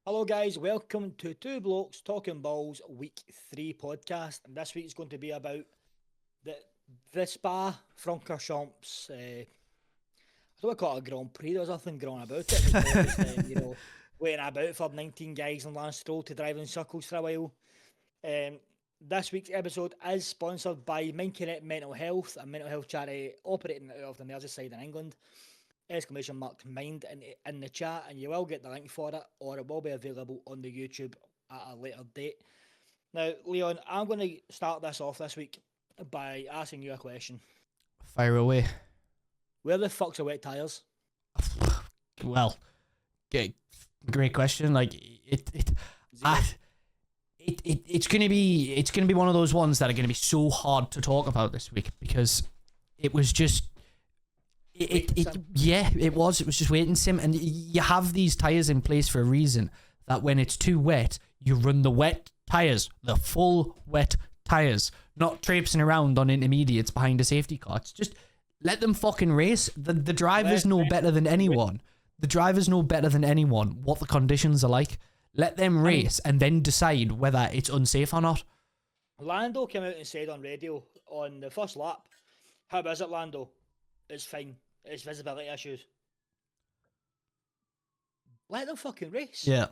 Hello, guys. Welcome to Two Blokes Talking Balls Week 3 podcast. And this week is going to be about the the Spa Francorchamps. I don't want to call it a Grand Prix. There was nothing grand about it. It was more just waiting about for 19 guys in Lance Stroll to drive in circles for a while. Um, this week's episode is sponsored by Minking Mental Health, a mental health charity operating out of the Merseyside in England. Exclamation mark mind in the chat, and you will get the link for it, or it will be available on the YouTube at a later date. Now, Leon, I'm going to start this off this week by asking you a question. Fire away. Where the fuck's the wet tyres? Well, great question. Like it's gonna be one of those ones that are gonna be so hard to talk about this week because it was just it was just waiting sim, and you have these tires in place for a reason. That when it's too wet, you run the wet tires, the full wet tires, not traipsing around on intermediates behind a safety car. It's just let them fucking race. The drivers know better than anyone. The drivers know better than anyone what the conditions are like. Let them race and then decide whether it's unsafe or not. Lando came out and said on radio on the first lap, "How is it, Lando? It's fine. It's visibility issues." Let them fucking race. Yeah.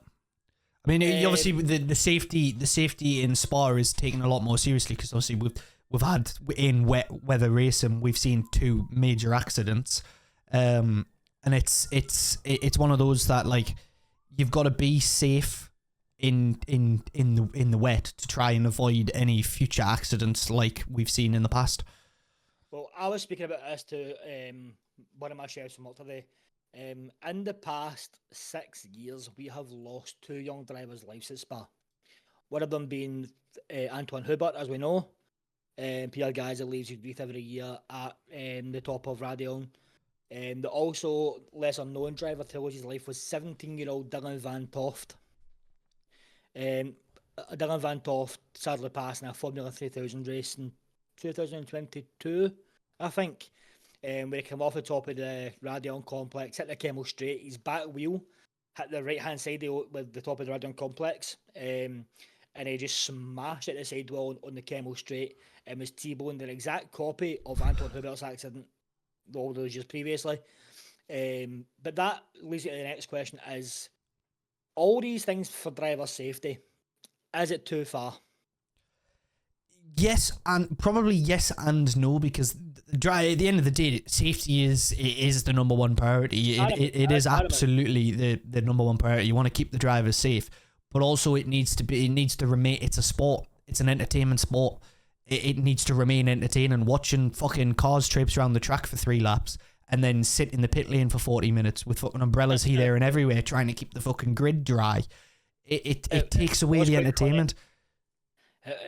I mean, obviously the safety in Spa is taken a lot more seriously because obviously we've had in wet weather racing, we've seen 2 major accidents, and it's one of those that, like, you've got to be safe in the wet to try and avoid any future accidents like we've seen in the past. Well, I was speaking about this to one of my chefs from work today. In the past 6 years, we have lost 2 young drivers' lives at Spa. One of them being Antoine Hubert, as we know. Pierre Geyser leaves his wreath every year at the top of Radion. The also lesser known driver to lose his life was 17-year-old Dylan Van Toft. Dylan Van Toft sadly passed in a Formula 3000 race in 2022, I think. Where he came off the top of the Radion complex, hit the Kemmel straight, his back wheel hit the right hand side with the top of the Radion complex, and he just smashed at the sidewall on the Kemmel straight and was T-boned, an exact copy of Anton Hubert's accident all those years previously. But that leads you to the next question: is all these things for driver safety, is it too far? Yes, and probably yes and no, because at the end of the day, safety is the number one priority. It is absolutely the number one priority. You want to keep the drivers safe, but also it needs to remain. It's a sport. It's an entertainment sport. It needs to remain entertaining. Watching fucking cars traipse around the track for 3 laps and then sit in the pit lane for 40 minutes with fucking umbrellas here, there, and everywhere, trying to keep the fucking grid dry. It takes away the entertainment.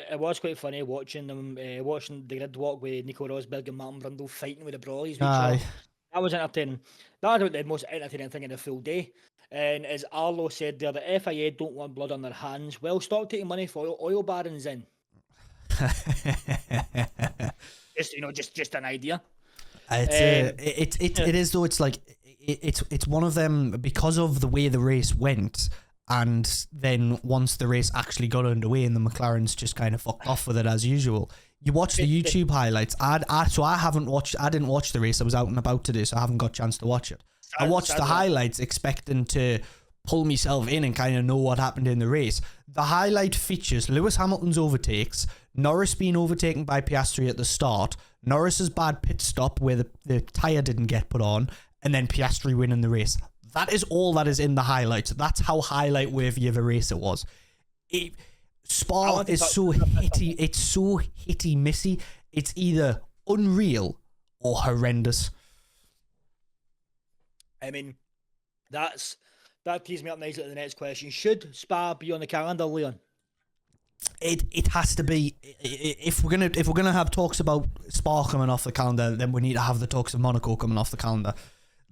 It was quite funny watching them, watching the grid walk with Nico Rosberg and Martin Brundle fighting with the Brawleys. That was entertaining. That was the most entertaining thing in the full day. And as Arlo said there, the FIA don't want blood on their hands. Well, stop taking money for oil barons in. just an idea. It is though. It's like it's one of them because of the way the race went. And then once the race actually got underway and the McLarens just kind of fucked off with it as usual. You watch the YouTube highlights. I didn't watch the race. I was out and about today, so I haven't got a chance to watch it. I watched the highlights expecting to pull myself in and kind of know what happened in the race. The highlight features Lewis Hamilton's overtakes, Norris being overtaken by Piastri at the start, Norris's bad pit stop where the tyre didn't get put on, and then Piastri winning the race. That is all that is in the highlights. That's how highlight worthy of a race it was. Spa is so hitty. It's so hitty missy. It's either unreal or horrendous. I mean, that tees me up nicely to the next question. Should Spa be on the calendar, Leon? It has to be. If we're gonna have talks about Spa coming off the calendar, then we need to have the talks of Monaco coming off the calendar.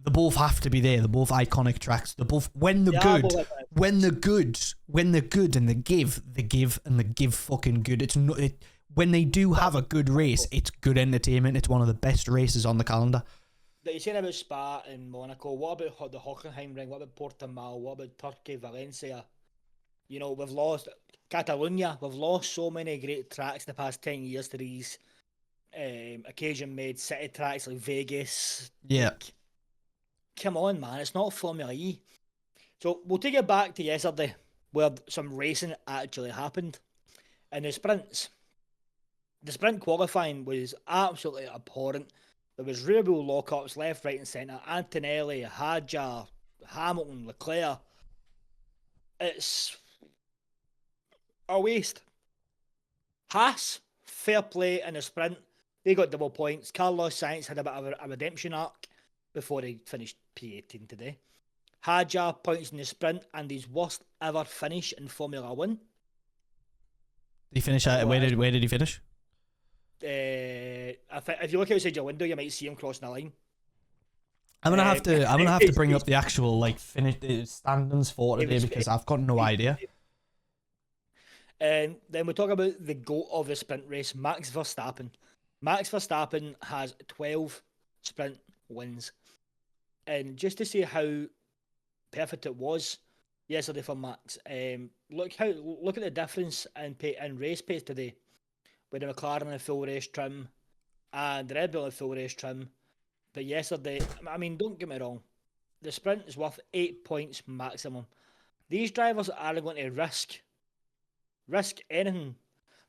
They both have to be there. They're both iconic tracks. They're both when they're good and they give fucking good. It's not when they do have a good race, it's good entertainment. It's one of the best races on the calendar. You're saying about Spa and Monaco. What about the Hockenheim ring? What about Portimao? What about Turkey, Valencia? You know, we've lost Catalonia. We've lost so many great tracks the past 10 years to these occasion-made city tracks like Vegas. Yeah. Like, come on, man. It's not Formula E. So we'll take it back to yesterday where some racing actually happened. And the sprints. The sprint qualifying was absolutely abhorrent. There was Red Bull lockups left, right and centre. Antonelli, Hadjar, Hamilton, Leclerc. It's a waste. Haas, fair play in the sprint. They got double points. Carlos Sainz had a bit of a redemption arc before he finished P18 today. Hadjar points in the sprint and his worst ever finish in Formula 1. Did he finish at, where did he finish? I think if you look outside your window, you might see him crossing the line. I'm gonna have to bring up the actual like finish standings for today because I've got no idea. And then we talk about the GOAT of the sprint race, Max Verstappen. Max Verstappen has 12 sprint wins. And just to see how perfect it was yesterday for Max, look at the difference in race pace today with the McLaren in full race trim and the Red Bull in full race trim. But yesterday, I mean, don't get me wrong, the sprint is worth 8 points maximum. These drivers are going to risk anything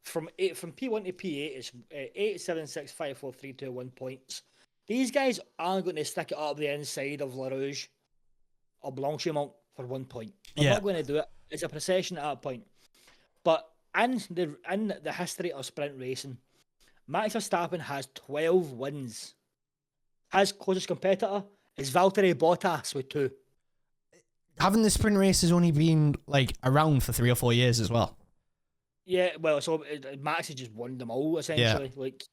from P1 to P8 is 8, 7, 6, 5, 4, 3, 2, 1 points. These guys aren't going to stick it up the inside of La Rouge or Blanchimont for 1 point. They're not going to do it. It's a procession at that point. But in the history of sprint racing, Max Verstappen has 12 wins. His closest competitor is Valtteri Bottas with 2. Haven't the sprint races only been like around for 3 or 4 years as well? Yeah, well, so Max has just won them all essentially. Yeah. Like,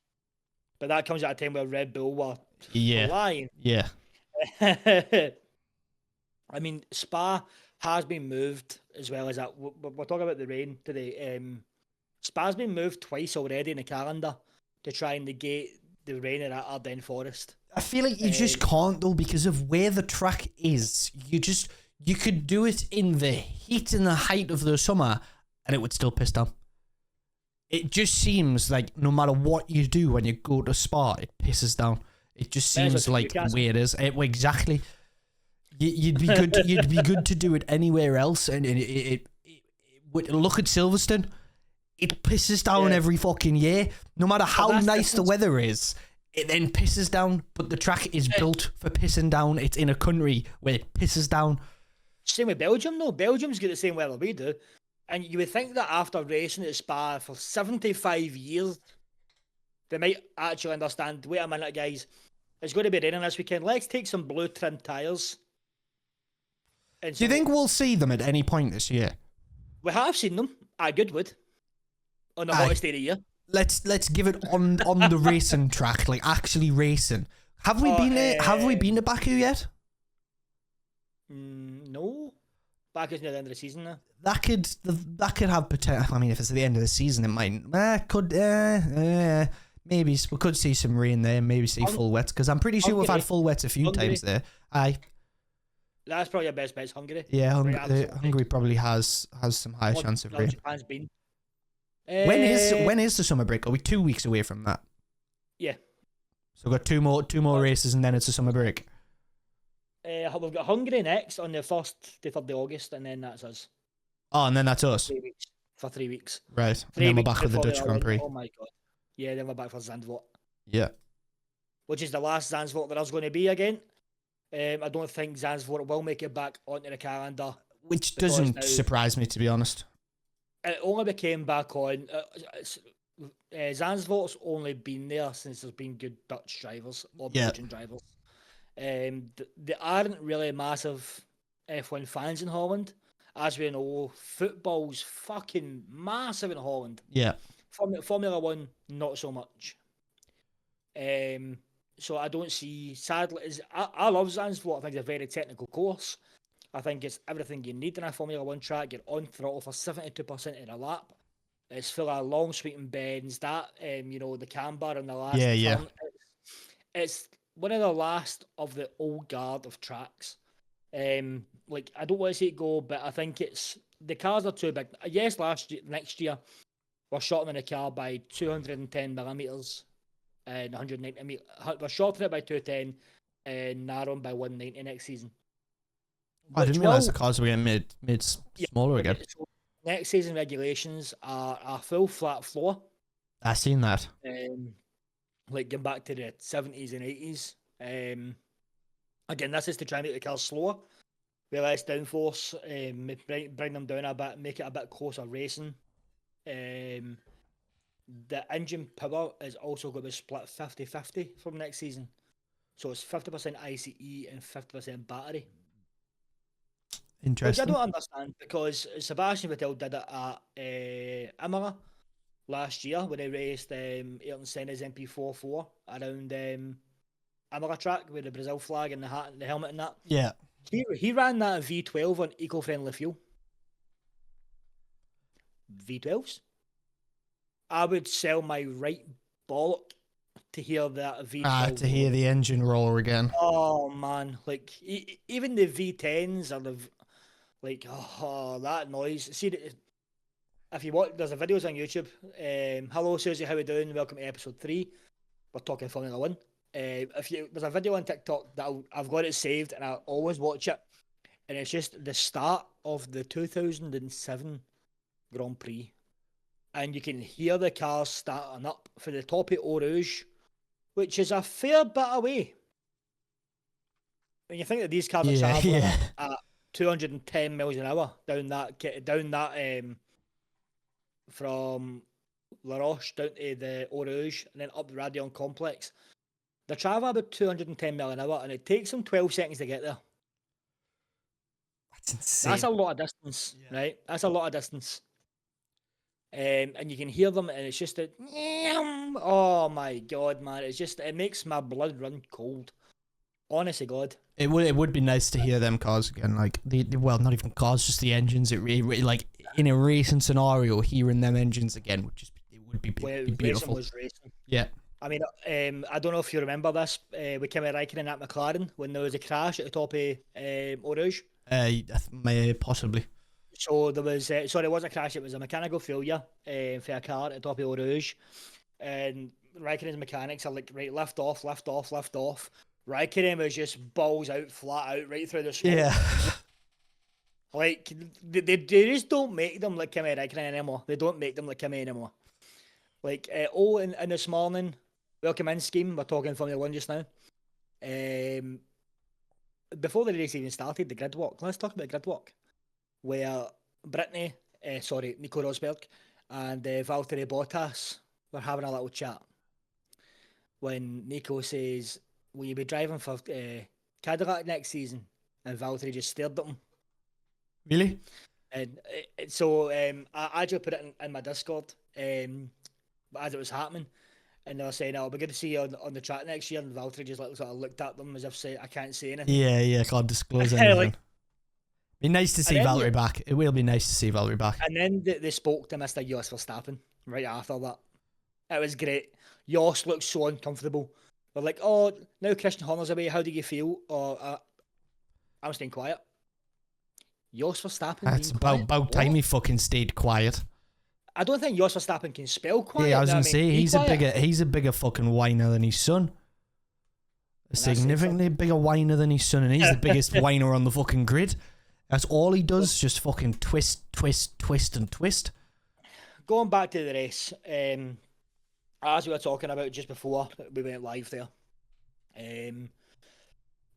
but that comes at a time where Red Bull were lying. Yeah. I mean, Spa has been moved as well as that. We're talking about the rain today. Spa's been moved twice already in the calendar to try and negate the rain at Ardennes Forest. I feel like you just can't though because of where the track is. You could do it in the heat and the height of the summer and it would still piss down. It just seems like no matter what you do when you go to Spa, it pisses down. It just seems like the way it is. Exactly. You'd be good. You'd be good to do it anywhere else, and it look at Silverstone. It pisses down every fucking year. No matter how nice the weather is, it then pisses down. But the track is built for pissing down. It's in a country where it pisses down. Same with Belgium, though. Belgium's got the same weather we do. And you would think that after racing at Spa for 75 years, they might actually understand, wait a minute, guys, it's going to be raining this weekend. Let's take some blue trim tyres. Do you think we'll see them at any point this year? We have seen them at Goodwood on the hottest day of the year. Let's give it on the racing track, like actually racing. Have we been there? Have we been to Baku yet? No. Baku's near the end of the season now. That could have potential. I mean, if it's at the end of the season, it might. Maybe we could see some rain there. Maybe see full wets because I'm pretty sure we've had full wets a few times there. Aye. That's probably your best bet. Is Hungary. Yeah, Hungary probably has some high chance of rain. Japan's been. When is the summer break? Are we 2 weeks away from that? Yeah. So we've got two more races and then it's a summer break. We've got Hungary next on the 1st to 3rd of August, and then that's us. Oh, and then that's us. 3 weeks. For 3 weeks. Right. And then we're back with the Dutch Grand Prix. Oh my god. Yeah, then we're back for Zandvoort. Yeah. Which is the last Zandvoort that there's going to be again. I don't think Zandvoort will make it back onto the calendar. Which doesn't surprise me, to be honest. It only became back on. Zandvoort's only been there since there's been good Dutch drivers or Belgian drivers. There aren't really massive F1 fans in Holland. As we know, football's fucking massive in Holland. Yeah. Formula 1, not so much. So I don't see, sadly, I love Zandvoort. I think it's a very technical course. I think it's everything you need in a Formula 1 track. You're on throttle for 72% of the lap. It's full of long sweeping bends. That, the camber and the last turn. It's one of the last of the old guard of tracks. I don't want to see it go, but I think it's the cars are too big. Yes, next year, we're shortening the car by 210 millimeters and 190 meters. We're shortening it by 210 and narrowing by 190 next season. I didn't realise the cars were getting made smaller again. So next season regulations are a full flat floor. I seen that. Like going back to the 70s and 80s. Again, this is to try and make the cars slower, with less downforce, bring them down a bit, make it a bit closer racing. The engine power is also going to be split 50-50 from next season. So it's 50% ICE and 50% battery. Interesting. Which I don't understand, because Sebastian Vettel did it at Imola last year when they raced Ayrton Senna's MP44 around Imola track with the Brazil flag and the hat and the helmet and that. Yeah. He ran that in V12 on eco-friendly fuel. V12s? I would sell my right bollock to hear that V12. To hear the engine roar again. Oh man, like even the V10s are that noise. See, if you watch, there's a videos on YouTube. Hello Susie, how we doing? Welcome to episode 3. We're talking Formula 1. There's a video on TikTok that I've got it saved and I always watch it, and it's just the start of the 2007 Grand Prix, and you can hear the cars starting up for the top of Eau Rouge, which is a fair bit away. When you think that these cars are traveling at 210 miles an hour down that from La Roche down to the Eau Rouge and then up the Radion complex, they're traveling about 210 miles an hour, and it takes them 12 seconds to get there. That's insane. That's a lot of distance, right? That's a lot of distance. And you can hear them, and it's just oh my god, man! It makes my blood run cold. Honestly, God. It would be nice to hear them cars again, like not even cars, just the engines. It really like in a racing scenario, hearing them engines again would be beautiful. Racing. Yeah. I mean, I don't know if you remember this. We came at Raikkonen at McLaren when there was a crash at the top of Eau Rouge. Possibly. So there was, it wasn't a crash, it was a mechanical failure for a car at the top of Eau Rouge. And Raikkonen's mechanics are like, right, lift off. Raikkonen was just balls out, flat out, right through the smoke. Yeah. Like, they just don't make them like Kimi Raikkonen anymore. They don't make them like Kimi anymore. Like, in this morning, welcome in scheme, we're talking Formula 1 just now. Before the race even started, the grid walk. Let's talk about the grid walk. Where Nico Rosberg and Valtteri Bottas were having a little chat. When Nico says, will you be driving for Cadillac next season? And Valtteri just stared at him. Really? And so I actually put it in my Discord as it was happening. And they were saying, "Oh, it'll be good to see you on the track next year." And Valtteri just sort of looked at them as if say, "I can't say anything." Yeah, can't disclose anything. Be nice to see Valtteri back. It will be nice to see Valtteri back. And then they spoke to Mr. Jos Verstappen right after that. It was great. Jos looked so uncomfortable. They're like, "Oh, now Christian Horner's away. How do you feel?" Or I'm staying quiet. Jos Verstappen. That's about time he fucking stayed quiet. I don't think Jos Verstappen can spell quiet. Yeah, I was gonna say he's a bigger fucking whiner than his son. A significantly bigger whiner than his son, and he's the biggest whiner on the fucking grid. That's all he does, just fucking twist, and twist. Going back to the race, as we were talking about just before we went live there,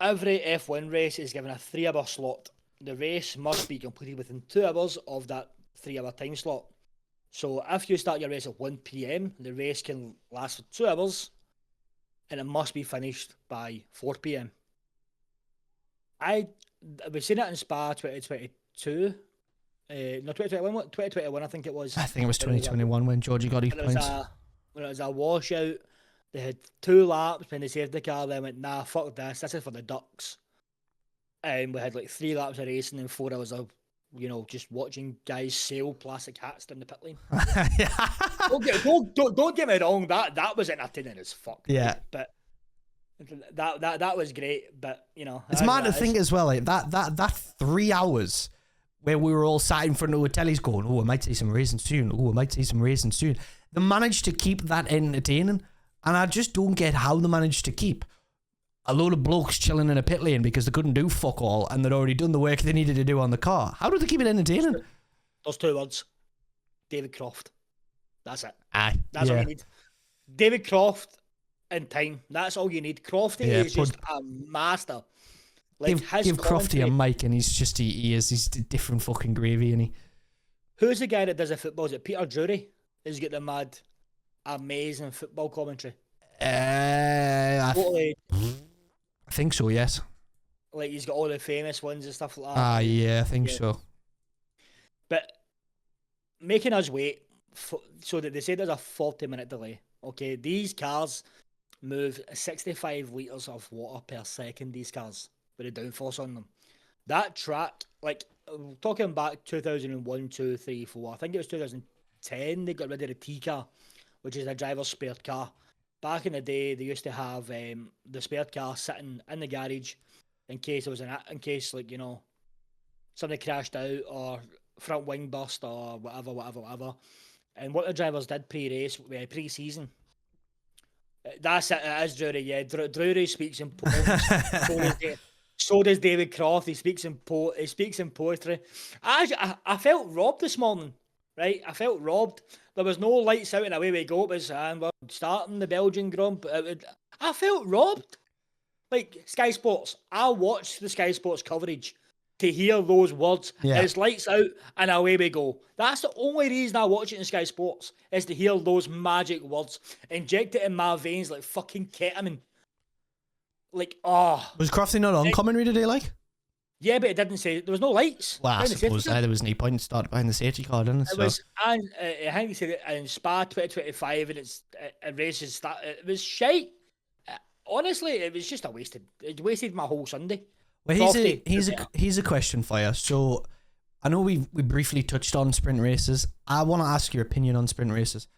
every F1 race is given a 3-hour slot. The race must be completed within 2 hours of that 3-hour time slot. So if you start your race at 1 PM, the race can last for 2 hours, and it must be finished by 4 PM. We've seen it in Spa 2022. No, 2021, I think it was. I think it was 2021 when Georgie got his points. When it was a washout, they had 2 laps when they saved the car. They went, nah, fuck this. This is for the ducks. And we had like 3 laps of racing and 4 hours of, just watching guys sail plastic hats down the pit lane. Don't get me wrong. That was entertaining as fuck. Yeah, but that was great. But it's mad to think as well. Like that 3 hours where we were all sat in front of the tellies going, oh, I might see some racing soon. Oh, I might see some racing soon. They managed to keep that entertaining. And I just don't get how they managed to keep a load of blokes chilling in a pit lane because they couldn't do fuck all and they'd already done the work they needed to do on the car. How did they keep it entertaining? Those 2 words. David Croft. That's it. Aye. That's all you need. David Croft and time. That's all you need. Crofty is just a master. Like, give Crofty a mic and he's different fucking gravy, isn't he? Who's the guy that does the football? Is it Peter Drury? He's got the mad, amazing football commentary. I think so, yes. Like, he's got all the famous ones and stuff like that. Ah, yeah, I think so. But making us wait, so that they say there's a 40-minute delay. Okay, these cars move 65 litres of water per second, these cars, with the downforce on them. That track, like, talking back 2001, 2, 3, 4, I think it was 2010, they got rid of the T car, which is a driver's spare car. Back in the day, they used to have the spare car sitting in the garage in case like, you know, somebody crashed out or front wing burst or whatever. And what the drivers did pre-race, pre-season, that's it. It is Drury. Yeah, Drury speaks in poems. So does David Croft. He speaks in poetry. I felt robbed this morning. Right, I felt robbed. There was no lights out and away we go. It was we're starting the Belgian Grand. I felt robbed. Like, Sky Sports, I watched the Sky Sports coverage to hear those words. Yeah. It's lights out and away we go. That's the only reason I watch it in Sky Sports, is to hear those magic words. Inject it in my veins like fucking ketamine. Like, Was Crofty not on commentary today, like? Yeah, but it didn't say, there was no lights. Well, I suppose there was no point starting behind the safety car, didn't it? It was, and I think he said it in Spa 2025 and it races start. It was shite. Honestly, it was just it wasted my whole Sunday. Well, here's a question for you. So, I know we briefly touched on sprint races. I want to ask your opinion on sprint races.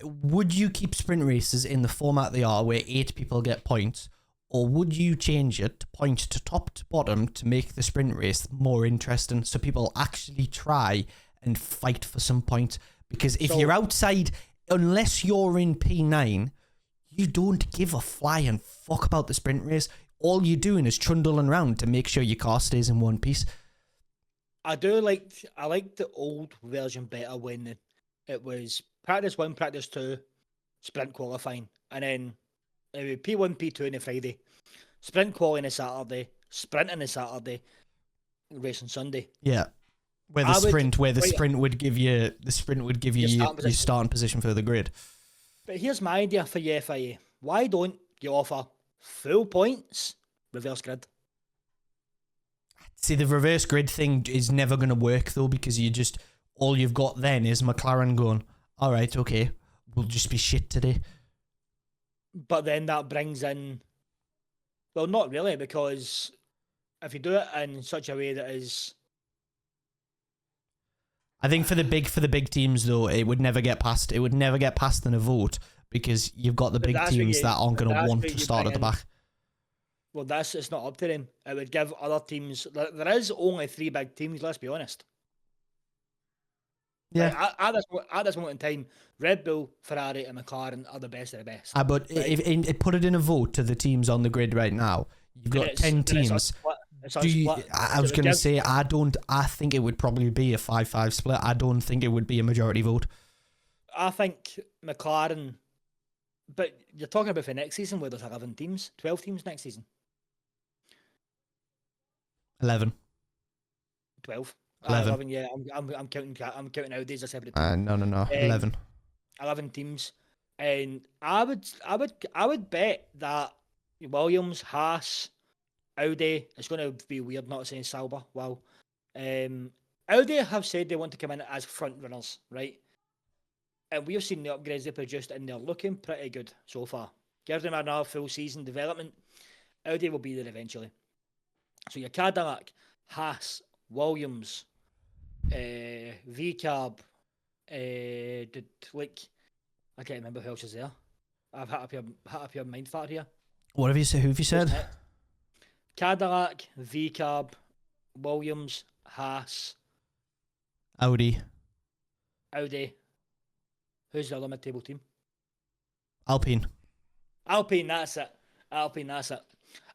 Would you keep sprint races in the format they are, where 8 people get points? Or would you change it to point to top to bottom to make the sprint race more interesting so people actually try and fight for some points? Because if you're outside, unless you're in P9, you don't give a flying fuck about the sprint race. All you're doing is trundling around to make sure your car stays in one piece. I like the old version better when it was practice 1, practice 2, sprint qualifying, and then P1, P2 on the Friday, sprint qualifying on a Saturday, sprint on a Saturday, race on Sunday. Yeah, where the sprint would give you your starting position for the grid. But here's my idea for the FIA: why don't you offer full points, reverse grid? See, the reverse grid thing is never going to work though, because all you've got then is McLaren going, all right, okay, we'll just be shit today. But then that brings in, well, not really, because if you do it in such a way that is, I think for the big teams though, it would never get passed. It would never get passed in a vote, because you've got the big teams that aren't going to want to start at the back. Well, it's not up to them. It would give other teams. There is only 3 big teams. Let's be honest. Yeah. Like, at this moment in time, Red Bull, Ferrari, and McLaren are the best of the best. But right? if put it in a vote to the teams on the grid right now, you've got 10 teams. I was going to say, I think it would probably be a 5-5 split. I don't think it would be a majority vote. I think McLaren, but you're talking about for next season where there's 11 teams, 12 teams next season. 11. 12. 11. Yeah, I'm counting nowadays a separate team. No. 11. 11 teams, and I would bet that Williams, Haas, Audi. It's going to be weird not saying Sauber. Wow. Audi have said they want to come in as front runners, right? And we've seen the upgrades they produced, and they're looking pretty good so far. Give them another full season development. Audi will be there eventually. So your Cadillac, Haas, Williams, VCAB, I can't remember who else is there. I've had up your mind fart here. What have you said? Who have you said? Cadillac, VCAB, Williams, Haas, Audi, Audi. Who's the other mid-table team? Alpine. Alpine, that's it. Alpine, that's it.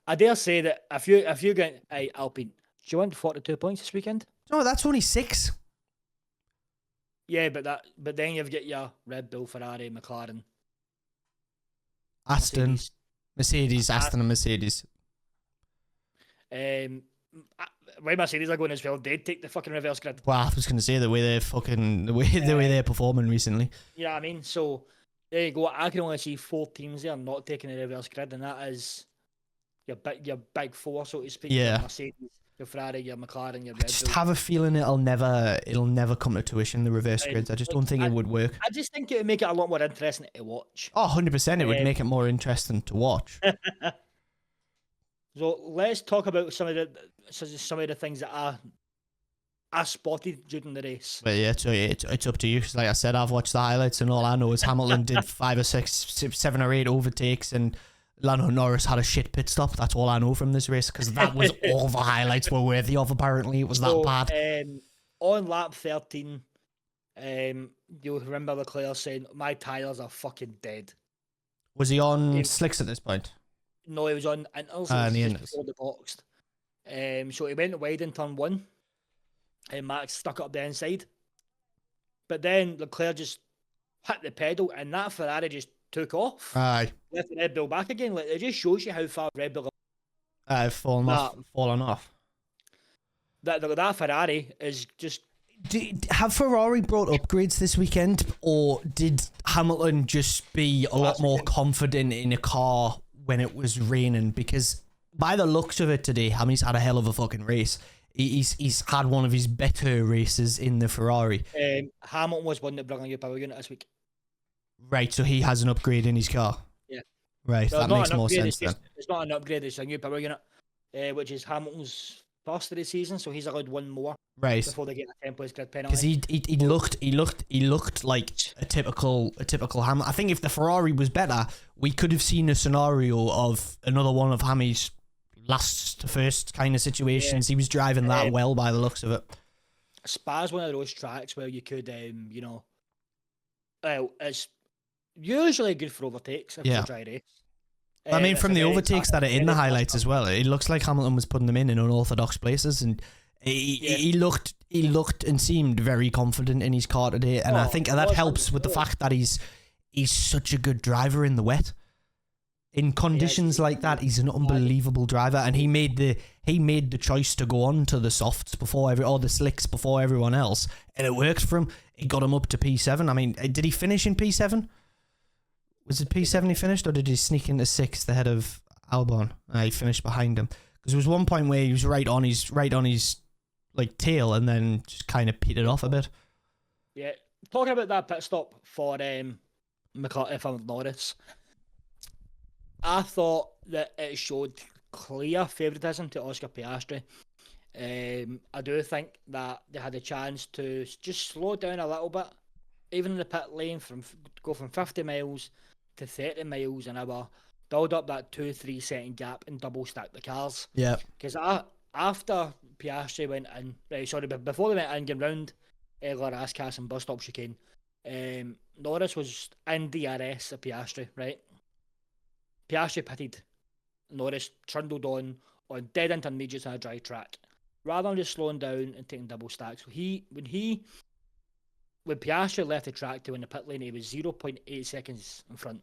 I dare say that if you get Alpine, do you want 42 points this weekend? No, that's only 6. Yeah, but then you've got your Red Bull, Ferrari, McLaren, Aston, Mercedes, Aston, and Mercedes. Where Mercedes are going as well, they'd take the fucking reverse grid. Well, I was going to say the way they're performing recently. You know what I mean? So there you go. I can only see 4 teams there not taking the reverse grid, and that is your big 4, so to speak. Yeah. Your Mercedes, your Ferrari, your McLaren, your Red I just Bull. have a feeling it'll never come to tuition, the reverse grids. I just don't think it would work. I just think it would make it a lot more interesting to watch. Oh, 100%. It would make it more interesting to watch. So let's talk about some of the things that I spotted during the race. But yeah, it's up to you. 'Cause like I said, I've watched the highlights, and all I know is Hamilton did 5 or 6, 7 or 8 overtakes, and Lando Norris had a shit pit stop. That's all I know from this race, because that was all the highlights were worthy of. Apparently, it was that bad. On lap 13, you'll remember Leclerc saying, "My tyres are fucking dead." Was he on slicks at this point? No, he was on inters just before the boxed. So he went wide in turn 1, and Max stuck it up the inside. But then Leclerc just hit the pedal, and that Ferrari just took off. Aye. Left the Red Bull back again. Like, it just shows you how far Red Bull fallen off. That Ferrari is just. Have Ferrari brought upgrades this weekend, or did Hamilton just be a lot more confident in a car when it was raining? Because by the looks of it today, Hammy's had a hell of a fucking race. He's had one of his better races in the Ferrari. Hamilton was one that brought a new power unit this week. Right, so he has an upgrade in his car. Yeah. Right, so that makes more sense then. It's not an upgrade, it's a new power unit, which is Hamilton's first of the season, so he's allowed one more. Right. Before they get a 10-place grid penalty. Because he looked like a typical Hamilton. I think if the Ferrari was better, we could have seen a scenario of another one of Hammy's last to first kind of situations. He was driving that well by the looks of it. Spa's one of those tracks where you could, it's usually good for overtakes if it's a dry race. I mean, from the overtakes that are in the highlights as well, it looks like Hamilton was putting them in unorthodox places, and he looked and seemed very confident in his car today, and I think that helps with the fact that he's such a good driver in the wet. In conditions like that, he's an unbelievable driver, and he made the choice to go on to the softs or the slicks before everyone else, and it worked for him. It got him up to P7. I mean, did he finish in P7? Was it P7 he finished, or did he sneak into 6th ahead of Albon? He finished behind him, because there was one point where he was right on his like tail, and then just kind of petered off a bit. Yeah, talking about that pit stop for Norris, I thought that it showed clear favouritism to Oscar Piastri. I do think that they had a chance to just slow down a little bit, even in the pit lane, go from 50 miles to 30 miles an hour, build up that 2-3 second gap and double stack the cars. Yeah. Because after Piastri went in, before they went in, getting round Rascasse and bus stop chicane, Norris was in DRS of Piastri, right? Piastri pitted. Norris trundled on dead intermediates on a dry track, rather than just slowing down and taking double stacks. When Piastri left the track to win the pit lane, he was 0.8 seconds in front.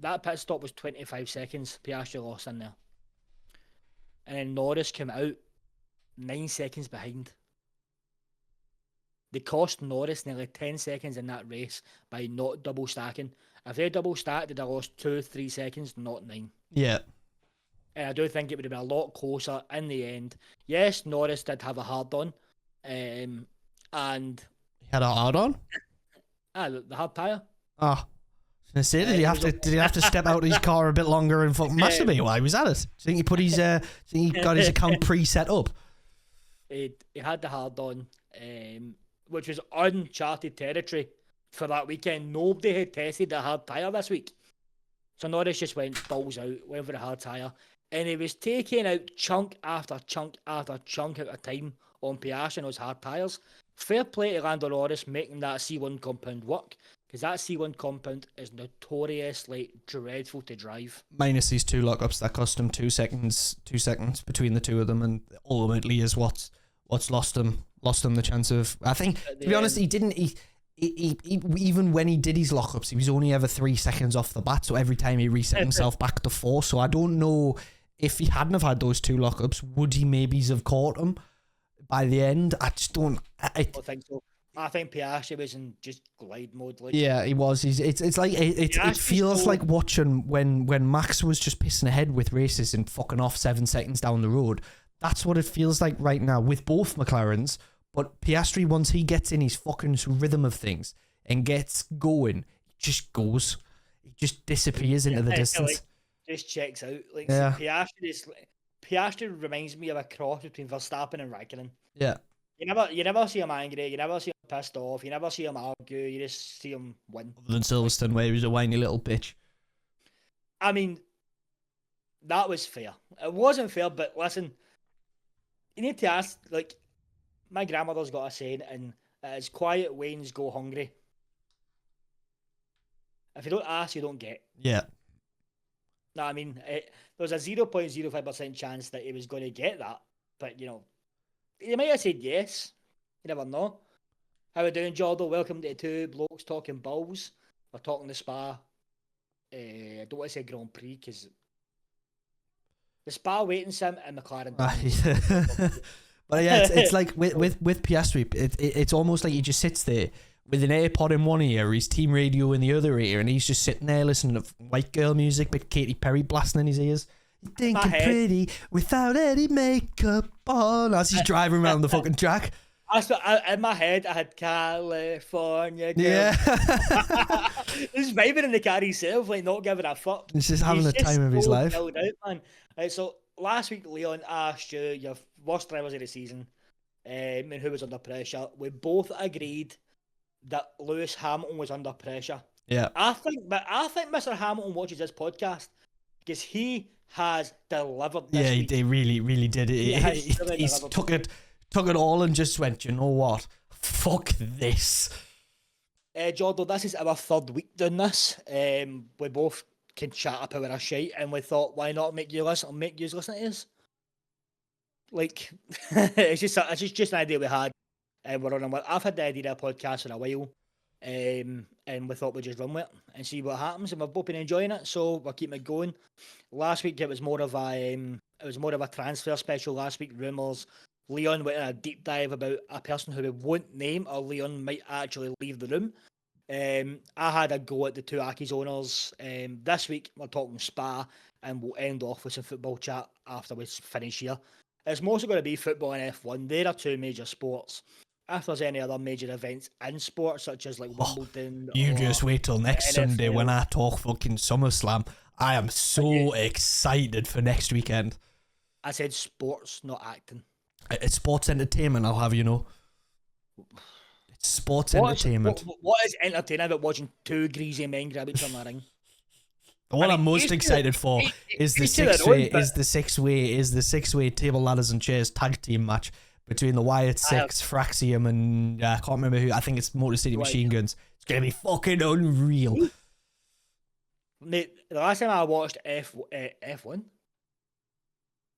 That pit stop was 25 seconds. Piastri lost in there. And then Norris came out 9 seconds behind. They cost Norris nearly 10 seconds in that race by not double stacking. If they double stacked, they'd have lost 2-3 seconds, not 9. Yeah. And I do think it would have been a lot closer in the end. Yes, Norris did have a hard on. And he had a hard on? The hard tyre. Oh. I was gonna say, did he have to step out of his car a bit longer and fucking masturbate while he was at it? Do you think he got his account pre-set up? He had the hard on, which was uncharted territory for that weekend. Nobody had tested the hard tyre this week. So Norris just went balls out, went for the hard tyre. and he was taking out chunk after chunk after chunk at a time on Piastri and those hard tyres. Fair play to Lando Norris making that C1 compound work, because that C1 compound is notoriously dreadful to drive. Minus these 2 lockups that cost him 2 seconds between the two of them, and ultimately is what's lost him the chance of. I think, to be honest, he didn't. He even when he did his lockups, he was only ever 3 seconds off the bat. So every time he reset himself back to 4. So I don't know if he hadn't have had those 2 lockups, would he maybe have caught him by the end? I just don't. I don't think so. I think Piastri was in just glide mode. Like. Yeah, he was. It's like it feels like watching when Max was just pissing ahead with races and fucking off 7 seconds down the road. That's what it feels like right now with both McLarens. But Piastri, once he gets in his fucking rhythm of things and gets going, he just goes. He just disappears into the distance. Like, just checks out. Like, yeah. Piastri reminds me of a cross between Verstappen and Raikkonen. Yeah. You never see him angry. You never see him pissed off. You never see him argue. You just see him win. Other than Silverstone, where he was a whiny little bitch. I mean, that was fair. It wasn't fair, but listen, you need to ask, like, my grandmother's got a saying, and it's quiet wains go hungry. If you don't ask, you don't get. Yeah. No, I mean, there was a 0.05% chance that he was going to get that, but, you know, he might have said yes. You never know. How we doing, Jordo? Welcome to 2 Blokes Talking Balls. We're talking the Spa. I don't want to say Grand Prix, because the Spa waiting sim and McLaren. But yeah, it's like with Piastri, it's almost like he just sits there with an AirPod in one ear, his team radio in the other ear, and he's just sitting there listening to white girl music, but Katy Perry blasting in his ears. You think you're pretty without any makeup on as he's driving around the fucking track. In my head, I had California girl. Yeah. He's vibing in the car himself, like not giving a fuck. He's just having the time of his life. Out, man. Right, so last week, Leon asked you your worst drivers of the season, and who was under pressure. We both agreed that Lewis Hamilton was under pressure. Yeah. I think Mr. Hamilton watches this podcast because he has delivered this week. He really did it. He's took it all and just went, you know what? Fuck this. Jordan, this is our 3rd week doing this. We both can chat up our shite, and we thought, why not make you listen to us? Like, it's just an idea we had, and we're on. I've had the idea of a podcast for a while, and we thought we'd just run with it and see what happens, and we've both been enjoying it, so we're keeping it going. Last week it was more of a transfer special. Last week, rumours. Leon went in a deep dive about a person who we won't name, or Leon might actually leave the room. I had a go at the 2 Aki's owners. This week we're talking Spa, and we'll end off with some football chat after we finish here. It's mostly going to be football and F1. They are 2 major sports. If there's any other major events in sports, such as like Wimbledon, you just wait till next NFL. Sunday when I talk fucking SummerSlam. I am so excited for next weekend. I said sports, not acting. It's sports entertainment, I'll have you know. It's sports entertainment. What is entertaining about watching 2 greasy men grab each other in the ring? What I'm most excited for is the six-way table ladders and chairs tag team match between the Wyatt Six, Fraxium, and I can't remember who. I think it's Motor City Machine Guns. It's gonna be fucking unreal. Mate, the last time I watched F1,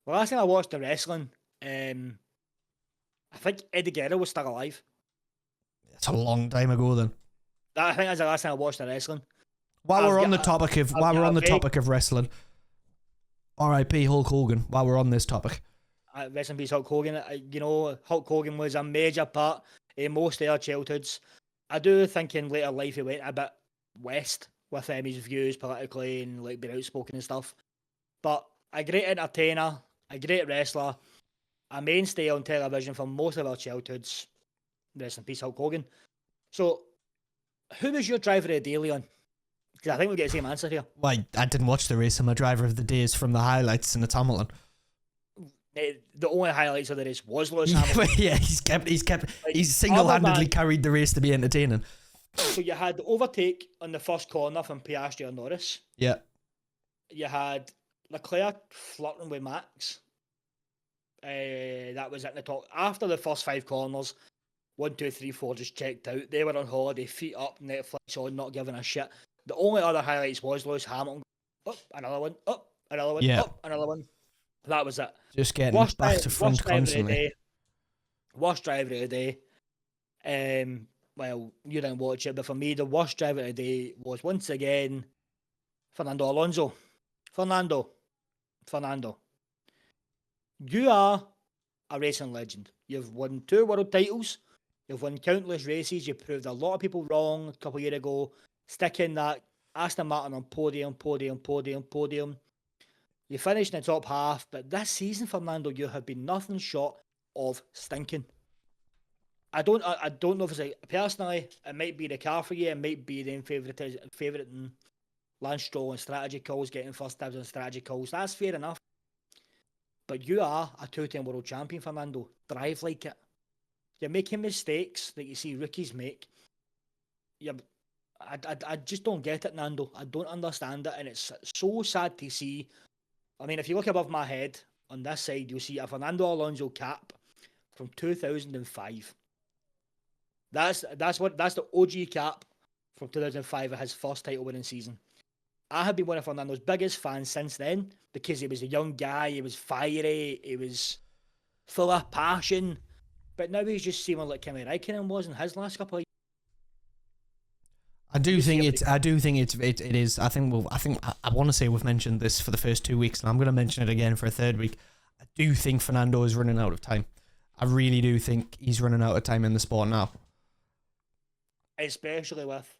the last time I watched the wrestling, I think Eddie Guerrero was still alive. That's a long time ago then. I think that's the last time I watched the wrestling. While we're on the topic of wrestling, R.I.P. Hulk Hogan. While we're on this topic, rest in peace, Hulk Hogan. You know, Hulk Hogan was a major part in most of our childhoods. I do think in later life he went a bit west with his views politically and like being outspoken and stuff. But a great entertainer, a great wrestler, a mainstay on television for most of our childhoods. Rest in peace, Hulk Hogan. So, who was your driver of the day, Leon? Because I think we'll get the same answer here. Why, I didn't watch the race, and my driver of the day is from the highlights and it's Hamilton. The only highlights of the race was Lewis Hamilton. Yeah, he's single-handedly carried the race to be entertaining. So you had the overtake on the first corner from Piastri or Norris. Yeah. You had Leclerc flirting with Max. That was at the top. After the first 5 corners, 1, 2, 3, 4 just checked out. They were on holiday, feet up, Netflix on, not giving a shit. The only other highlights was Lewis Hamilton. Up, another one, up, another one, Yeah. up, another one. That was it. Just getting back to front constantly. Worst driver of the day. Well, you didn't watch it, but for me, the worst driver of the day was once again Fernando Alonso. Fernando. You are a racing legend. You've won 2 world titles. You've won countless races. You proved a lot of people wrong a couple of years ago. Sticking that Aston Martin on podium. You finished in the top half, but this season, Fernando, you have been nothing short of stinking. I don't know if it's personally, it might be the car for you, it might be them favouriting Lance Stroll and strategy calls, getting first dibs on strategy calls. That's fair enough. But you are a 2-time world champion, Fernando. Drive like it. You're making mistakes that you see rookies make. I just don't get it, Nando. I don't understand it, and it's so sad to see. I mean, if you look above my head, on this side, you'll see a Fernando Alonso cap from 2005. That's the OG cap from 2005 of his first title winning season. I have been one of Fernando's biggest fans since then because he was a young guy, he was fiery, he was full of passion. But now he's just seeming like Kimi Räikkönen was in his last couple of years. I do think it is. I want to say we've mentioned this for the first 2 weeks, and I'm going to mention it again for a third week. I do think Fernando is running out of time. I really do think he's running out of time in the sport now. Especially with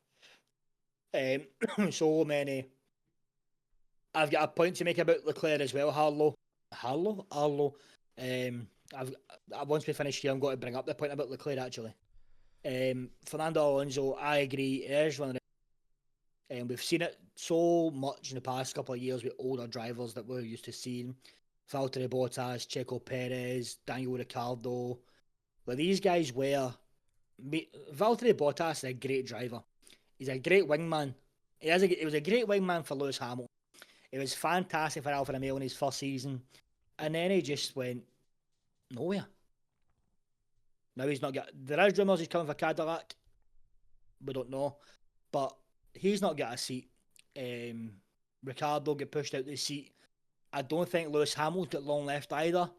so many. I've got a point to make about Leclerc as well, Harlow. Once we finish here, I'm going to bring up the point about Leclerc actually. Fernando Alonso, I agree, is running. We've seen it so much in the past couple of years with older drivers that we're used to seeing. Valtteri Bottas, Checo Perez, Daniel Ricciardo. But these guys were... Valtteri Bottas is a great driver. He's a great wingman. He was a great wingman for Lewis Hamilton. It was fantastic for Alfa Romeo in his first season. And then he just went nowhere. Now he's not got... There is rumours he's coming for Cadillac. We don't know. But he's not got a seat. Ricciardo get pushed out the seat. I don't think Lewis Hamilton's got long left either.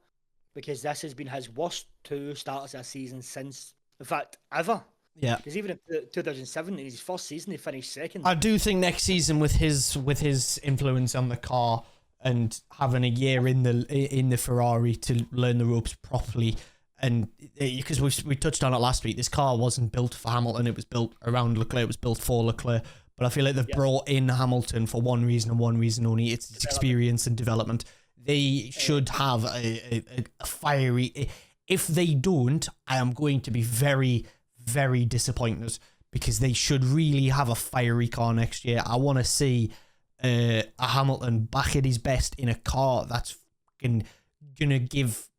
Because this has been his worst 2 starts this season since... In fact, ever. Yeah. Because even in 2007, in his first season, he finished second. I do think next season, with his influence on the car and having a year in the Ferrari to learn the ropes properly, and because we touched on it last week, this car wasn't built for Hamilton; it was built around Leclerc. It was built for Leclerc. But I feel like they've brought in Hamilton for one reason and one reason only: it's experience and development. They should have a fiery. If they don't, I am going to be very, very disappointed, because they should really have a fiery car next year. I want to see a Hamilton back at his best in a car that's going to give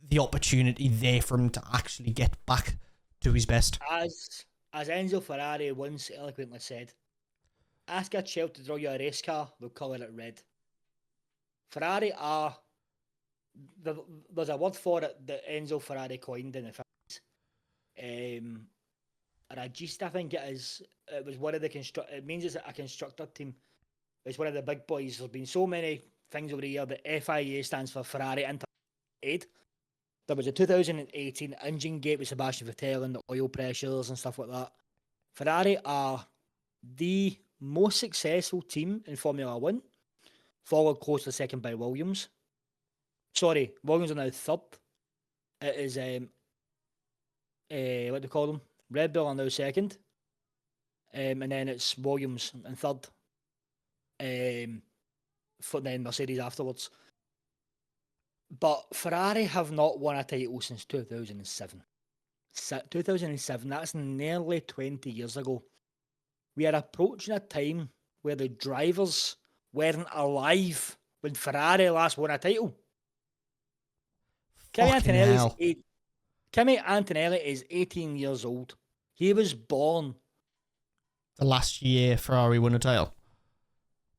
the opportunity there for him to actually get back to his best. As Enzo Ferrari once eloquently said, ask a child to draw you a race car, they'll colour it red. Ferrari are... There's a word for it that Enzo Ferrari coined in the 50s. And I think it was one of the it means it's a constructor team. It's one of the big boys. There's been so many things over the year. The FIA stands for Ferrari Aid. There was a 2018 engine gate with Sebastian Vettel and the oil pressures and stuff like that. Ferrari are the most successful team in Formula 1, followed close second by Williams. Sorry, Williams are now third. It is what do you call them? Red Bull are now second. And then it's Williams in third. For then Mercedes afterwards. But Ferrari have not won a title since 2007. 2007, that's nearly 20 years ago. We are approaching a time where the drivers weren't alive when Ferrari last won a title. Kimi Antonelli is 18 years old. He was born the last year Ferrari won a title.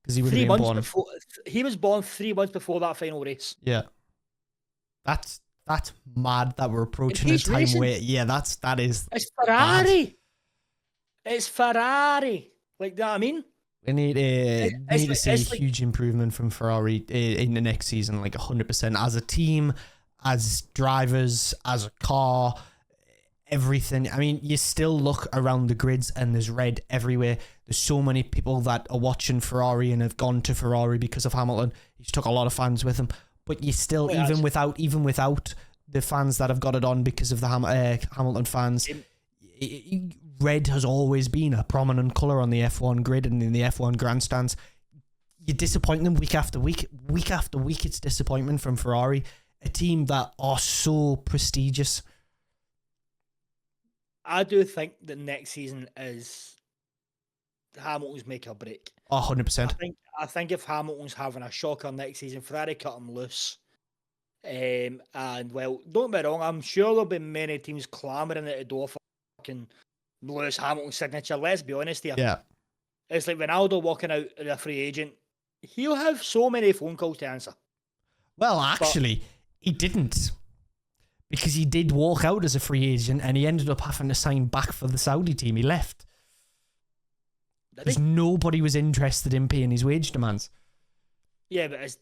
because he would have 3 been months born. before he was born, 3 months before that final race. Yeah, that's mad that we're approaching a he's time racing. where that is. It's Ferrari. It's Ferrari. Like, you know what I mean? We need to see a it's like, huge improvement from Ferrari in the next season, like 100% as a team, as drivers, as a car, everything. I mean, you still look around the grids and there's red everywhere. There's so many people that are watching Ferrari and have gone to Ferrari because of Hamilton. He's took a lot of fans with him, but you still, even without the fans that have got it on because of the Hamilton fans. Red has always been a prominent colour on the F1 grid and in the F1 grandstands. You disappoint them week after week. Week after week, it's disappointment from Ferrari, a team that are so prestigious. I do think that next season is Hamilton's make or break. 100%. I think if Hamilton's having a shocker next season, Ferrari cut him loose. And, well, don't get me wrong, I'm sure there'll be many teams clamouring at the door for fucking Lewis Hamilton's signature. Let's be honest here. Yeah. It's like Ronaldo walking out as a free agent. He'll have so many phone calls to answer. Well, actually, he didn't. Because he did walk out as a free agent and he ended up having to sign back for the Saudi team. He left. Because nobody was interested in paying his wage demands. Yeah, but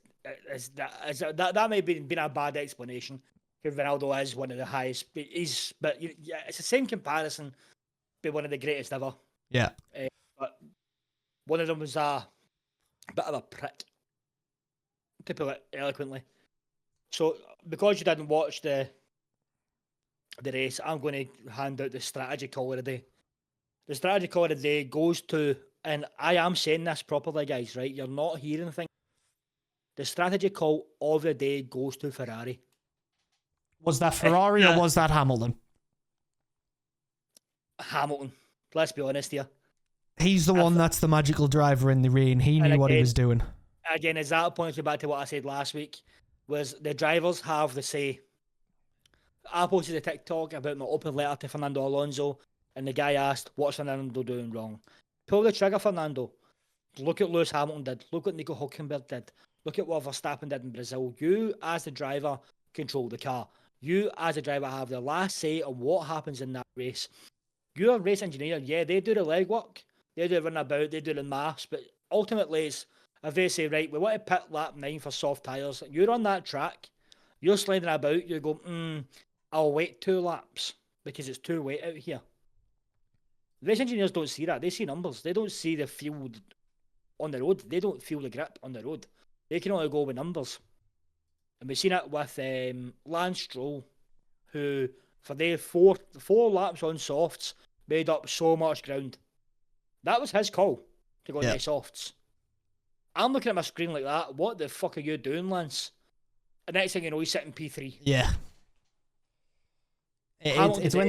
that may have been a bad explanation. Because Ronaldo is one of the highest. But it's the same comparison. Be one of the greatest ever. Yeah. But one of them was a bit of a prick, to put it eloquently. So, because you didn't watch the race, I'm going to hand out the strategy call of the day. The strategy call of the day goes to, and I am saying this properly, guys, right? You're not hearing things. The strategy call of the day goes to Ferrari. Was that Ferrari or was that Hamilton? Hamilton. Let's be honest here. He's the one that's the magical driver in the rain. He knew what he was doing. Again, as that points me back to what I said last week, was the drivers have the say. I posted a TikTok about my open letter to Fernando Alonso, and the guy asked, what's Fernando doing wrong? Pull the trigger, Fernando. Look at Lewis Hamilton did. Look what Nico Hülkenberg did. Look at what Verstappen did in Brazil. You, as the driver, control the car. You, as a driver, have the last say on what happens in that race. You're a race engineer. Yeah, they do the legwork. They do run about. They do the maths. But ultimately, it's if they say, right, we want to pit lap 9 for soft tyres. You're on that track. You're sliding about. You go, I'll wait 2 laps because it's too wet out here. Race engineers don't see that. They see numbers. They don't see the field on the road. They don't feel the grip on the road. They can only go with numbers. And we've seen it with Lance Stroll, who, for their four laps on softs, made up so much ground. That was his call to go to the softs. I'm looking at my screen like that. What the fuck are you doing, Lance? And next thing you know, he's sitting P3. Yeah. It's when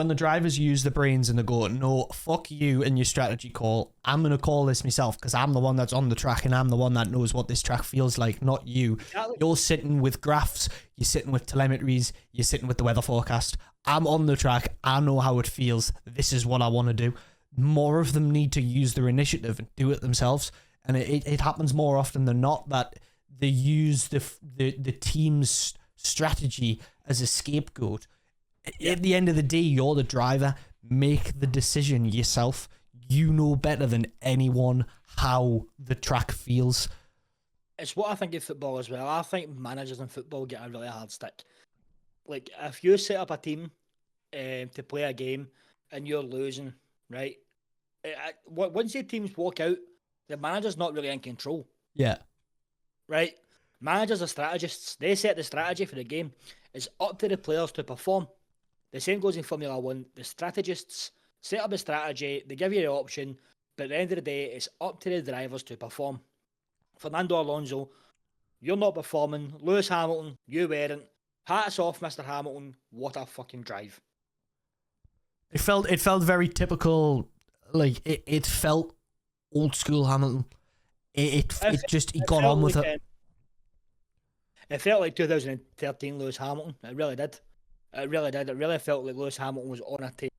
the drivers use the brains and they go, no, fuck you and your strategy call. I'm gonna call this myself because I'm the one that's on the track and I'm the one that knows what this track feels like, not you. Exactly. You're sitting with graphs, you're sitting with telemetries, you're sitting with the weather forecast. I'm on the track. I know how it feels. This is what I want to do. More of them need to use their initiative and do it themselves. And it happens more often than not that they use the team's strategy as a scapegoat. At the end of the day, you're the driver. Make the decision yourself. You know better than anyone how the track feels. It's what I think of football as well. I think managers in football get a really hard stick. Like, if you set up a team to play a game and you're losing, right? Once your teams walk out, the manager's not really in control. Yeah. Right? Managers are strategists. They set the strategy for the game. It's up to the players to perform. The same goes in Formula 1. The strategists set up a strategy, they give you the option, but at the end of the day, it's up to the drivers to perform. Fernando Alonso, you're not performing. Lewis Hamilton, you weren't. Hats off, Mr. Hamilton. What a fucking drive. It felt very typical, like, it felt old school Hamilton. He got on with it. It felt like 2013 Lewis Hamilton. It really did. It really did. It really felt like Lewis Hamilton was on a team.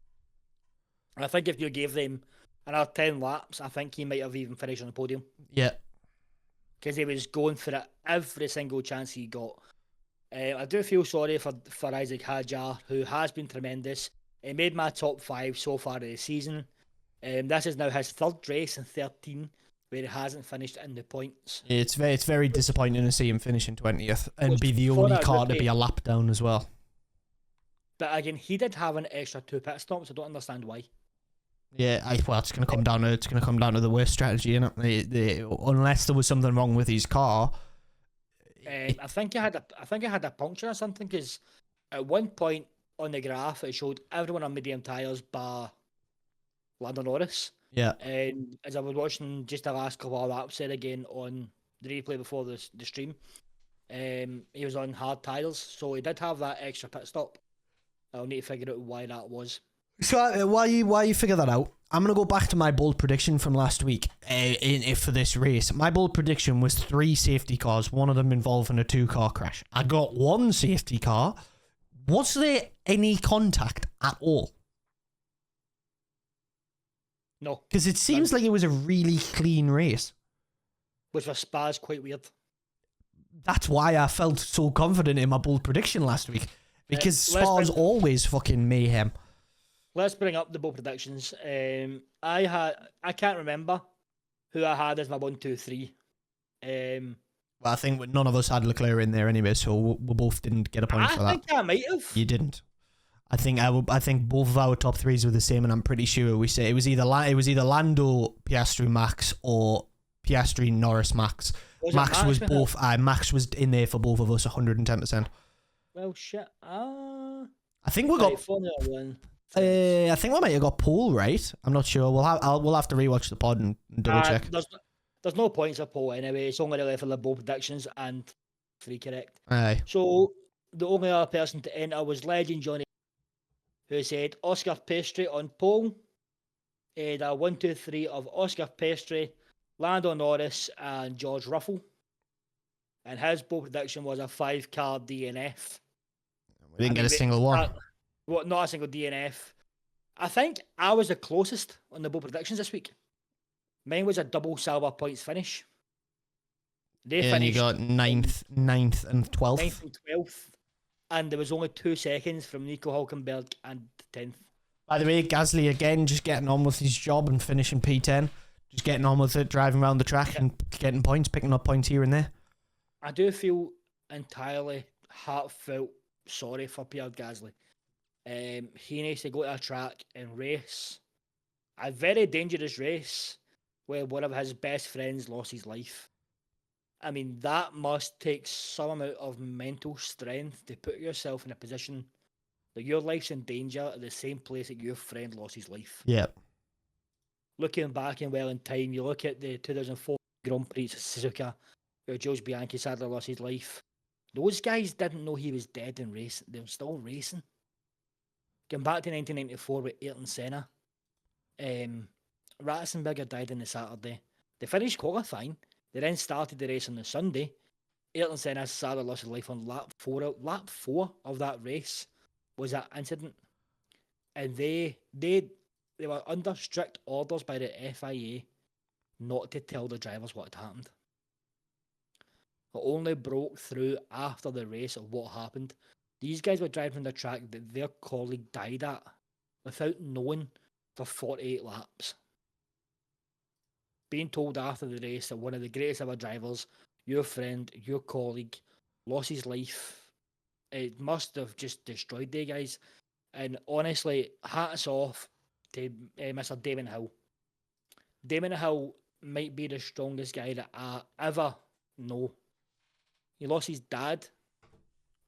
And I think if you gave them another 10 laps, I think he might have even finished on the podium. Yeah. Because he was going for it every single chance he got. I do feel sorry for Isaac Hadjar, who has been tremendous. He made my top 5 so far of the season. This is now his 3rd race in 13, where he hasn't finished in the points. It's very disappointing to see him finish in 20th and Which be the for only a car to rookie- be a lap down as well. But again, he did have an extra 2 pit stops. I don't understand why. Yeah, well, it's gonna come down to the worst strategy, innit? Unless there was something wrong with his car. I think I had a puncture or something, because at one point on the graph it showed everyone on medium tyres bar Lando Norris. Yeah. And as I was watching just the last couple of laps there again on the replay before the stream, he was on hard tyres, so he did have that extra pit stop. I'll need to figure out why that was. So while you figure that out, I'm gonna go back to my bold prediction from last week for this race. My bold prediction was 3 safety cars, one of them involving a 2-car crash. I got 1 safety car. Was there any contact at all? No. Because it seems like it was a really clean race. Which for Spa is quite weird. That's why I felt so confident in my bold prediction last week. Because Spa's always fucking mayhem. Let's bring up the bold predictions. I can't remember who I had as my 1, 2, 3. Well, I think none of us had Leclerc in there anyway, so we both didn't get a point for that. I think I might have. You didn't. I think both of our top 3s were the same, and I'm pretty sure we say it was either Lando, Piastri, Max, or Piastri, Norris, Max. Max was both. Max was in there for both of us, 110%. Well, shit. I think we got. Formula One. I think we might have got Paul right. I'm not sure. We'll have to rewatch the pod and double check. There's no points for Paul anyway. It's only really for the bold predictions and 3 correct. Aye. So the only other person to enter was Legend Johnny, who said Oscar Pastry on pole. He had a 1, 2, 3 of Oscar Pastry, Lando Norris, and George Ruffle. And his bold prediction was a 5-car DNF. We didn't get a single one. Not a single DNF. I think I was the closest on the bold predictions this week. Mine was a double silver points finish. And you got 9th and 12th. 9th and 12th. And there was only 2 seconds from Nico Hulkenberg and 10th. By the way, Gasly again just getting on with his job and finishing P10. Just getting on with it, driving around the track and getting points, picking up points here and there. I do feel entirely heartfelt sorry for Pierre Gasly. He needs to go to a track and race a very dangerous race where one of his best friends lost his life. I mean, that must take some amount of mental strength to put yourself in a position that your life's in danger at the same place that your friend lost his life. Yeah. Looking back in time, you look at the 2004 Grand Prix at Suzuka, where Jules Bianchi sadly lost his life. Those guys didn't know he was dead and racing. They were still racing. Going back to 1994 with Ayrton Senna, Ratzenberger died on the Saturday. They finished qualifying. They then started the race on the Sunday. Ayrton Senna sadly lost his life on lap 4. Lap 4 of that race was that incident. And they were under strict orders by the FIA not to tell the drivers what had happened. It only broke through after the race of what happened. These guys were driving the track that their colleague died at without knowing for 48 laps. Being told after the race that one of the greatest ever drivers, your friend, your colleague, lost his life. It must have just destroyed the guys. And honestly, hats off to Mr. Damon Hill. Damon Hill might be the strongest guy that I ever know. He lost his dad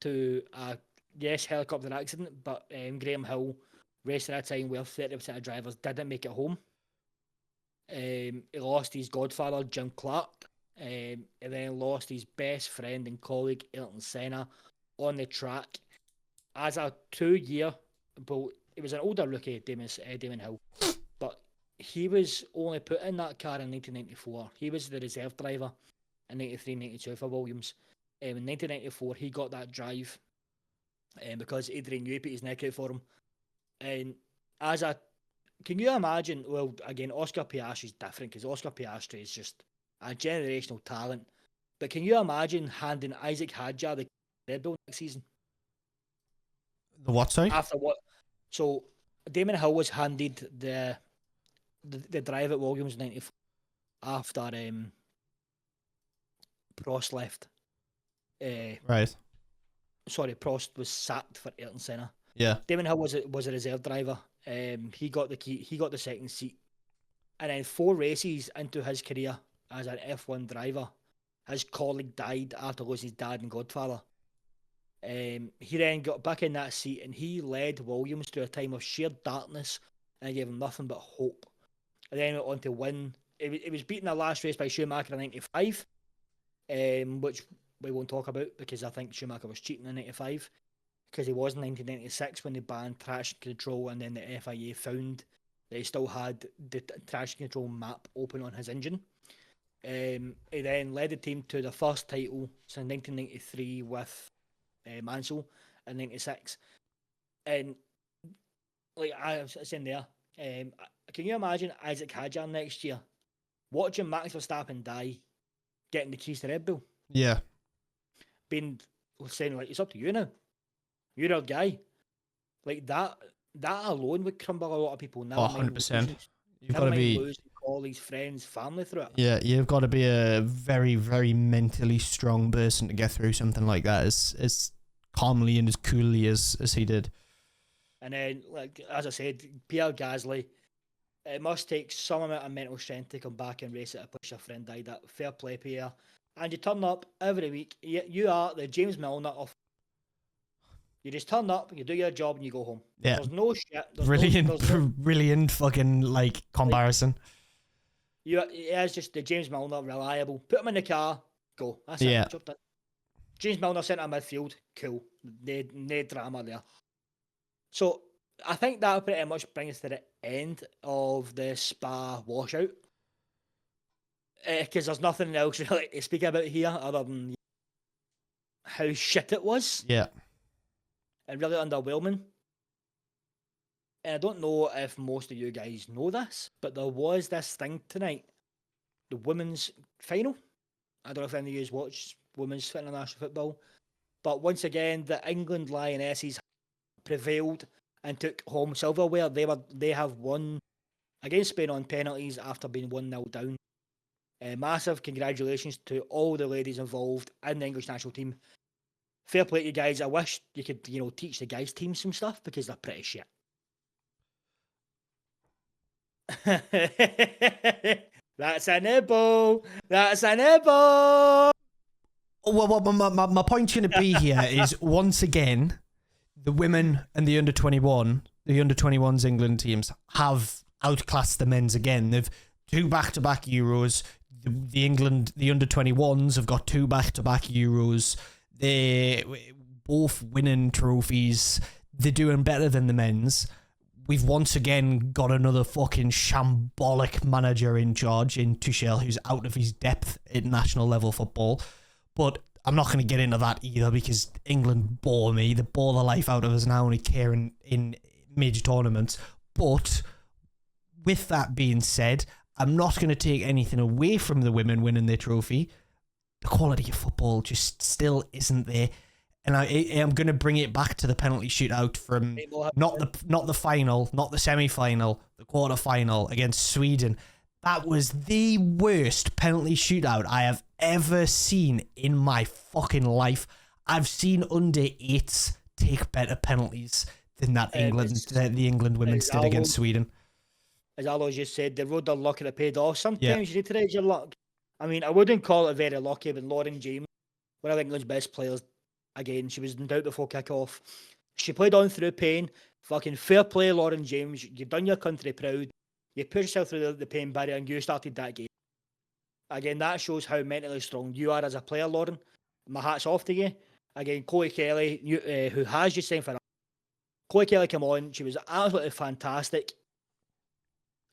to a, helicopter accident, but Graham Hill raced at a time where 30% of drivers didn't make it home. He lost his godfather, Jim Clark. He then lost his best friend and colleague, Ayrton Senna, on the track. As a 2-year, but it was an older rookie, Damon Hill, but he was only put in that car in 1994. He was the reserve driver in 93, 92 for Williams. In 1994, he got that drive because Adrian Newey put his neck out for him. And as a can you imagine? Well, again, Oscar Piastri is different because Oscar Piastri is just a generational talent. But can you imagine handing Isaac Hadjar the Red Bull next season? The what, sorry? After what? So Damon Hill was handed the drive at Williams 94 after Prost left. Right. Sorry, Prost was sacked for Ayrton Senna. Yeah. Damon Hill was a reserve driver. He got the key. He got the second seat, and then 4 races into his career as an F1 driver, his colleague died after losing his dad and godfather. He then got back in that seat and he led Williams through a time of sheer darkness and gave him nothing but hope. And then went on to win. It was beaten the last race by Schumacher in 95, which we won't talk about because I think Schumacher was cheating in 95 because he was in 1996 when they banned traction control, and then the FIA found that he still had the traction control map open on his engine. He then led the team to the first title since 1993 with Mansell in 96. And like I was saying there, can you imagine Isaac Hadjar next year watching Max Verstappen die, getting the keys to Red Bull? Yeah. Being saying like, it's up to you now. You're our guy. Like that alone would crumble a lot of people now. 100%. You've got Never to mind be losing colleagues, friends, family through it. Yeah, you've got to be a very, very mentally strong person to get through something like that as calmly and as coolly as he did. And then, like as I said, Pierre Gasly, it must take some amount of mental strength to come back and race at a place your friend died at. Fair play, Pierre. And you turn up every week. You are the James Milner of. You just turn up, you do your job, and you go home. Yeah. There's no shit. Brilliant fucking like comparison. It's just the James Milner, reliable. Put him in the car, go. That's Yeah. it. Job done. James Milner centre midfield, cool. No drama there. So I think that pretty much brings us to the end of the Spa washout. Because there's nothing else really to speak about here other than how shit it was. Yeah. And really underwhelming. And I don't know if most of you guys know this, but there was this thing tonight, the women's final. I don't know if any of you watch women's international football, but once again, the England Lionesses prevailed and took home silverware. They have won against Spain on penalties after being 1-0 down. Massive congratulations to all the ladies involved in the English national team. Fair play to you guys. I wish you could, teach the guys' team some stuff because they're pretty shit. That's a nibble. That's a nibble. Well, my point's going to be here is once again, the women and the under 21s England teams have outclassed the men's again. They've 2 back-to-back Euros. The under 21s have got 2 back-to-back Euros. They're both winning trophies. They're doing better than the men's. We've once again got another fucking shambolic manager in charge in Tuchel, who's out of his depth in national level football. But I'm not going to get into that either because England bore me. They bore the life out of us now only caring in major tournaments. But with that being said, I'm not going to take anything away from the women winning their trophy. The quality of football just still isn't there. And I am going to bring it back to the penalty shootout from not the final, not the semi-final, the quarter-final against Sweden. That was the worst penalty shootout I have ever seen in my fucking life. I've seen under 8s take better penalties than that the England women's did against Sweden. As Alois just said, they rode their luck and it paid off. Sometimes you need to raise your luck. I mean, I wouldn't call it very lucky, but Lauren James, one of England's best players, again, she was in doubt before kick-off. She played on through pain. Fucking fair play, Lauren James. You've done your country proud. You pushed yourself through the pain barrier and you started that game. Again, that shows how mentally strong you are as a player, Lauren. My hat's off to you. Again, Chloe Kelly, who has just signed for her. Chloe Kelly, come on. She was absolutely fantastic.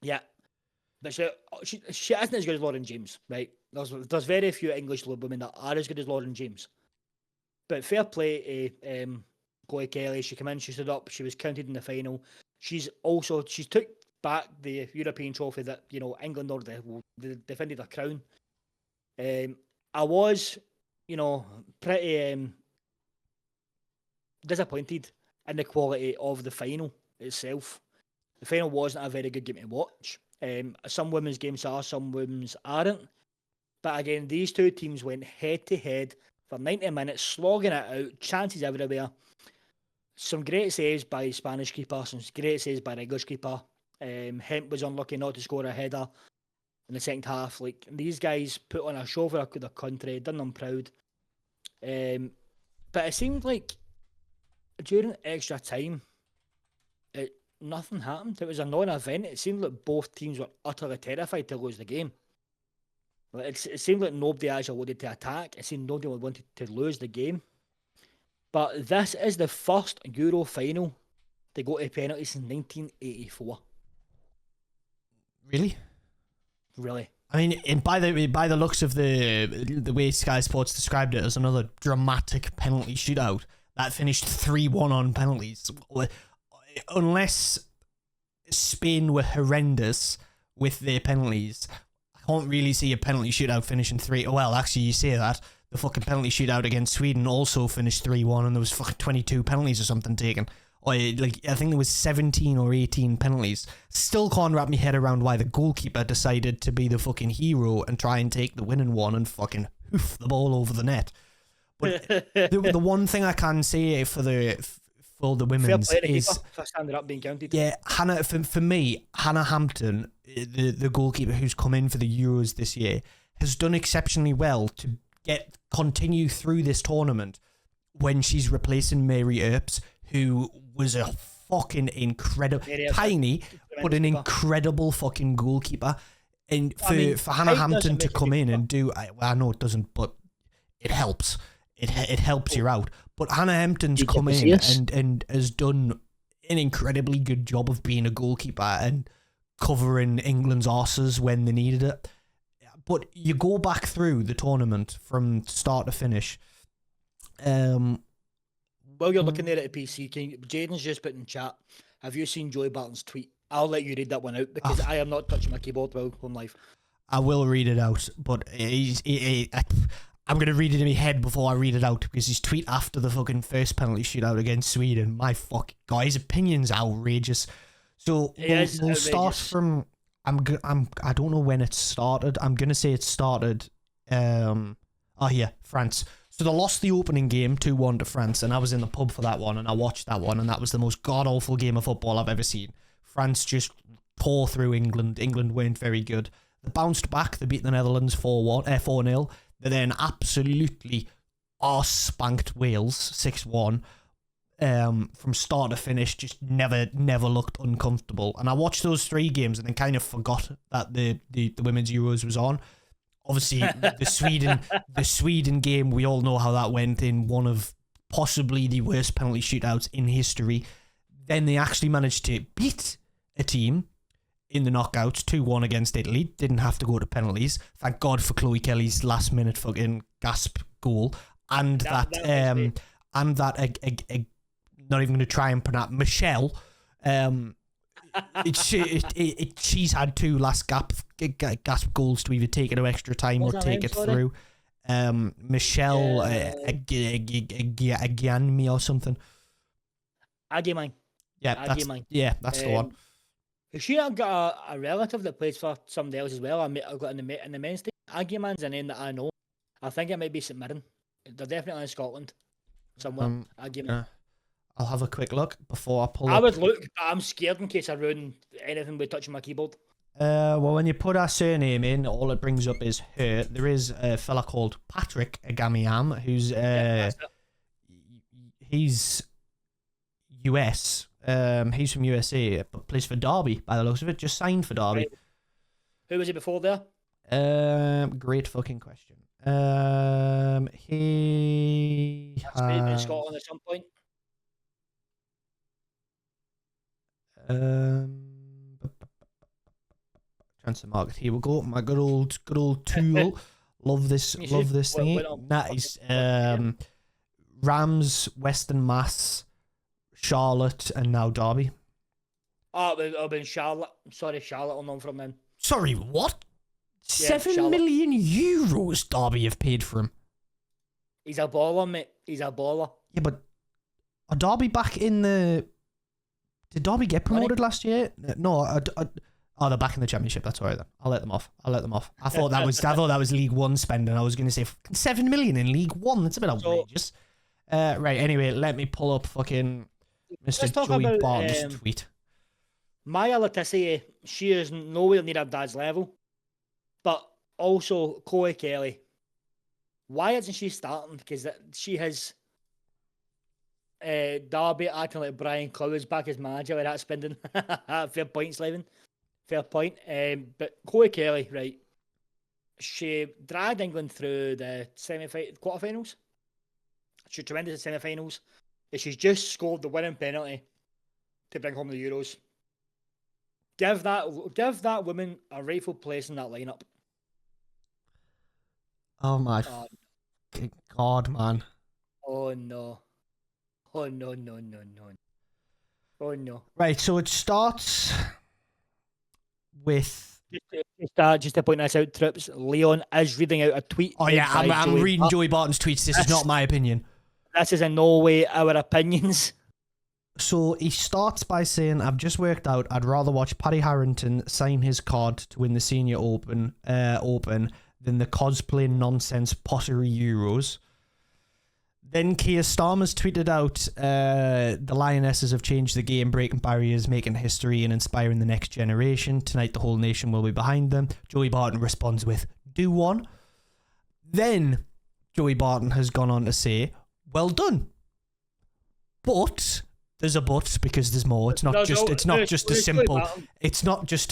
Yeah. But she isn't as good as Lauren James, right? There's very few English women that are as good as Lauren James. But fair play to Chloe Kelly. She came in, she stood up, she was counted in the final. She's took back the European trophy that, you know, England they defended their crown. I was, you know, pretty disappointed in the quality of the final itself. The final wasn't a very good game to watch. Some women's games are, some women's aren't. But again, these two teams went head to head for 90 minutes, slogging it out, chances everywhere. Some great saves by Spanish keeper, some great saves by English keeper. Hemp was unlucky not to score a header in the second half. Like, these guys put on a show for their country, done them proud. But it seemed like during extra time, nothing happened. It was a non-event. It seemed like both teams were utterly terrified to lose the game. It seemed like nobody actually wanted to attack. It seemed nobody wanted to lose the game. But this is the first Euro final to go to penalties since 1984. Really? Really? I mean, and by the looks of the way Sky Sports described it as another dramatic penalty shootout that finished 3-1 on penalties. Unless Spain were horrendous with their penalties, I can't really see a penalty shootout finishing 3. Well, actually, you say that. The fucking penalty shootout against Sweden also finished 3-1, and there was fucking 22 penalties or something taken. Or like, I think there was 17 or 18 penalties. Still can't wrap my head around why the goalkeeper decided to be the fucking hero and try and take the winning one and fucking hoof the ball over the net. But the one thing I can say for the women's is for standing up being counted. Yeah, Hannah. For me, Hannah Hampton, the goalkeeper who's come in for the Euros this year, has done exceptionally well to continue through this tournament when she's replacing Mary Earps, who was a fucking incredible, tiny, but an incredible fucking goalkeeper. And for Hannah Hampton to come in and do, I know it doesn't, but it helps. It helps you out. But Hannah Hampton's come in and has done an incredibly good job of being a goalkeeper and covering England's arses when they needed it. But you go back through the tournament from start to finish. While you're looking there at the PC, Jaden's just put in chat, have you seen Joey Barton's tweet? I'll let you read that one out because I am not touching my keyboard while I'm live. I will read it out, but I'm going to read it in my head before I read it out because his tweet after the fucking first penalty shootout against Sweden, my fuck, guy, his opinion's outrageous. So we'll start from, I don't know when it started. I'm going to say it started, France. So they lost the opening game 2-1 to France, and I was in the pub for that one, and I watched that one, and that was the most god-awful game of football I've ever seen. France just tore through England. England weren't very good. They bounced back. They beat the Netherlands 4-0. They then absolutely arse-spanked Wales 6-1. From start to finish, just never looked uncomfortable. And I watched those 3 games and then kind of forgot that the Women's Euros was on. Obviously, the Sweden game, we all know how that went, in one of possibly the worst penalty shootouts in history. Then they actually managed to beat a team in the knockouts 2-1 against Italy. Didn't have to go to penalties. Thank God for Chloe Kelly's last minute fucking gasp goal. And not even going to try and pronounce Michelle. She's had 2 last gasp goals to either take it to extra time or take it through. Michelle Agianmi or something. Agiemine. Yeah, that's the one. She got a relative that plays for somebody else as well. I've got in the men's team. Agiemine's a name that I know. I think it might be St Mirren. They're definitely in Scotland somewhere. Agiemine. I'll have a quick look before I pull I would look, but I'm scared in case I ruin anything with touching my keyboard. Well, when you put our surname in, all it brings up is her. There is a fella called Patrick Agamiam, who's he's US. He's from USA, but plays for Derby by the looks of it. Just signed for Derby. Right. Who was he before there? Great fucking question. He has been in Scotland at some point. Transfer market. Here we go. My good old tool. love this thingy. That is Rams, Western Mass, Charlotte, and now Derby. It'll be Charlotte. Sorry, Charlotte will know from then. Sorry, what? Yeah, 7 Charlotte. million euros Derby have paid for him. He's a baller, mate. He's a baller. Yeah, but are Derby back in the... Did Derby get promoted last year? No, oh, they're back in the Championship. That's all right then. I'll let them off. I thought that was League One spending. I was going to say 7 million in League One. That's a bit outrageous. Right. Anyway, let me pull up fucking Mr. Joey Barton's tweet. Maya Letitia, she is nowhere near her dad's level, but also Chloe Kelly. Why isn't she starting? Because she has Derby acting like Brian Clough is back as manager with that spending. Fair point, Slavin. Fair point. But Chloe Kelly, right? She dragged England through the quarterfinals. She went to the semi-finals. And she's just scored the winning penalty to bring home the Euros. Give that woman a rightful place in that lineup. Oh my God, man. Oh no. Oh no. Oh no. Right, so it starts with... Just to point this out, Trips, Leon is reading out a tweet. Oh yeah, I'm reading Joey Barton's tweets. This is not my opinion. This is in no way our opinions. So he starts by saying, I've just worked out I'd rather watch Paddy Harrington sign his card to win the Senior Open than the cosplay nonsense pottery Euros. Then Keir Starmer's tweeted out, the Lionesses have changed the game, breaking barriers, making history and inspiring the next generation. Tonight the whole nation will be behind them. Joey Barton responds with, do one. Then Joey Barton has gone on to say, well done. But there's a but, because there's more. It's not just a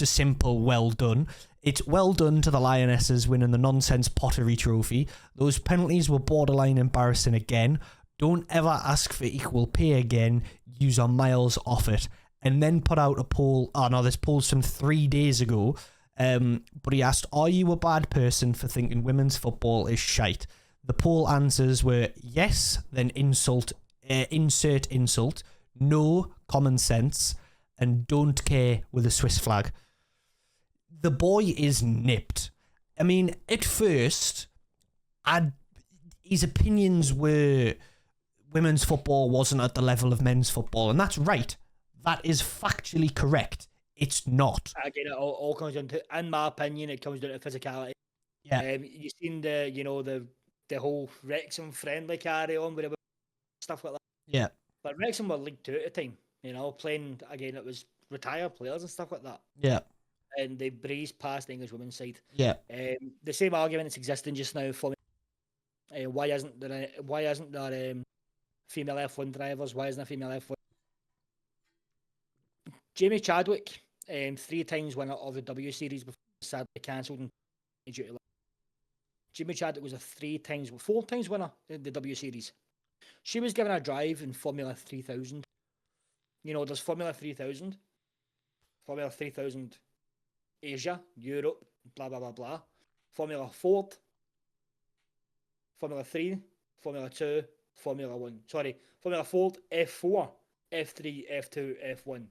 simple well done. It's well done to the Lionesses winning the nonsense pottery trophy. Those penalties were borderline embarrassing again. Don't ever ask for equal pay again. Yous are miles off it. And then put out a poll. Oh no, this poll's from 3 days ago. But he asked, are you a bad person for thinking women's football is shite? The poll answers were yes, then insert insult, no, common sense, and don't care with a Swiss flag. The boy is nipped. I mean, at first, his opinions were women's football wasn't at the level of men's football, and that's right. That is factually correct. It's not. Again, it all comes down to, in my opinion, it comes down to physicality. Yeah. You've seen the whole Wrexham friendly carry on with stuff like that. Yeah. But Wrexham were League 2 at the time, playing, again, it was retired players and stuff like that. Yeah. And they breezed past the English women's side. Yeah. The same argument that's existing just now for me. Why isn't there female F1 drivers? Why isn't there female F1? Jamie Chadwick, 3 times winner of the W Series before sadly cancelled and due to Jamie Chadwick was 4 times winner in the W Series. She was given a drive in Formula 3000. There's Formula 3000, Formula 3000 Asia, Europe, blah, blah, blah, blah. Formula Ford, Formula 3, Formula 2, Formula 1. Sorry, Formula Ford, F4, F3, F2, F1.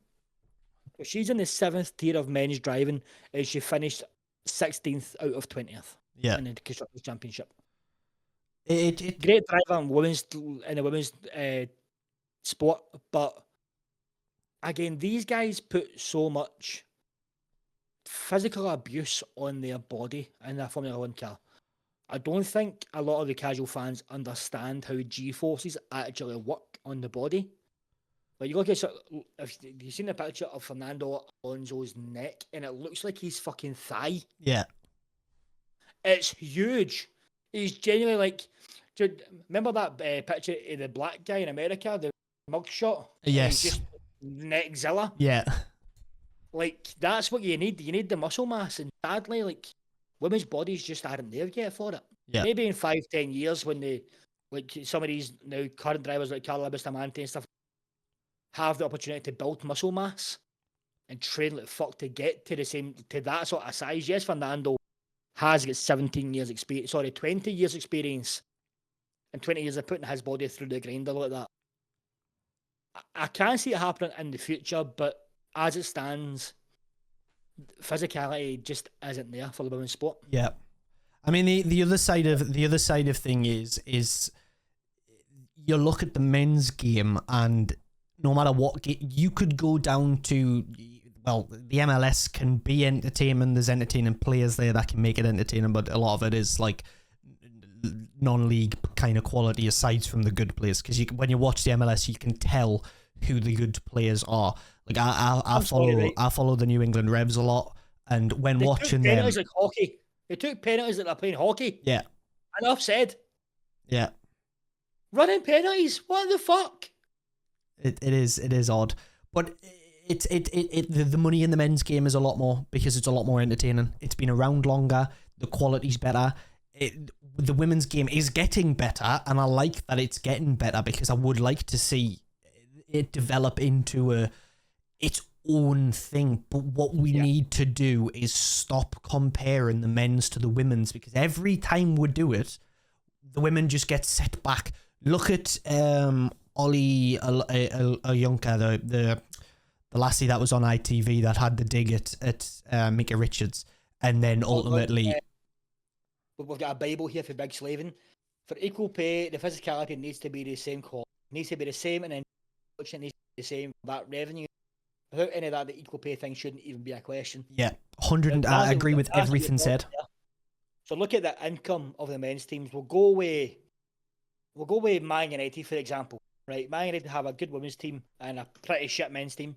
So she's in the 7th tier of men's driving, and she finished 16th out of 20th in the Constructors' Championship. Great driver in the women's sport, but again, these guys put so much physical abuse on their body in their Formula 1 car. I don't think a lot of the casual fans understand how G-forces actually work on the body. Like, you look at, if you've seen the picture of Fernando Alonso's neck, and it looks like his fucking thigh. Yeah. It's huge. He's genuinely like, remember that picture of the black guy in America, the mugshot? Yes. Just neckzilla. Yeah. Like, that's what you need. You need the muscle mass, and sadly, like, women's bodies just aren't there yet for it. Yeah. Maybe in 5-10 years when some of these now current drivers like Carla Bustamante and stuff have the opportunity to build muscle mass and train like fuck to get to that sort of size. Yes, Fernando has got 20 years experience and 20 years of putting his body through the grinder like that. I can't see it happening in the future, but as it stands, physicality just isn't there for the women's sport. Yeah. I mean, the other side of thing is you look at the men's game, and no matter what you could go down to, well, the MLS can be entertainment. There's entertaining players there that can make it entertaining, but a lot of it is like non-league kind of quality aside from the good players, because when you watch the MLS you can tell who the good players are. Like I follow the New England Revs a lot, and when watching them, like hockey. They took penalties like they're playing hockey. Yeah. Enough said. Yeah. Running penalties. What the fuck? It is odd, but the money in the men's game is a lot more because it's a lot more entertaining. It's been around longer. The quality's better. The women's game is getting better, and I like that it's getting better because I would like to see it develop into its own thing. But what we need to do is stop comparing the men's to the women's, because every time we do it, the women just get set back. Look at Ollie Ayunka, the lassie that was on ITV that had the dig at Mika Richards, and then ultimately. We've got a Bible here for big slaving. For equal pay, the physicality needs to be the same quality. It needs to be the same, and then it needs to be the same. That revenue, without any of that, the equal pay thing shouldn't even be a question. Yeah, 100. I agree with everything said. So look at the income of the men's teams. We'll go away Man United, for example. Right, Man United have a good women's team and a pretty shit men's team,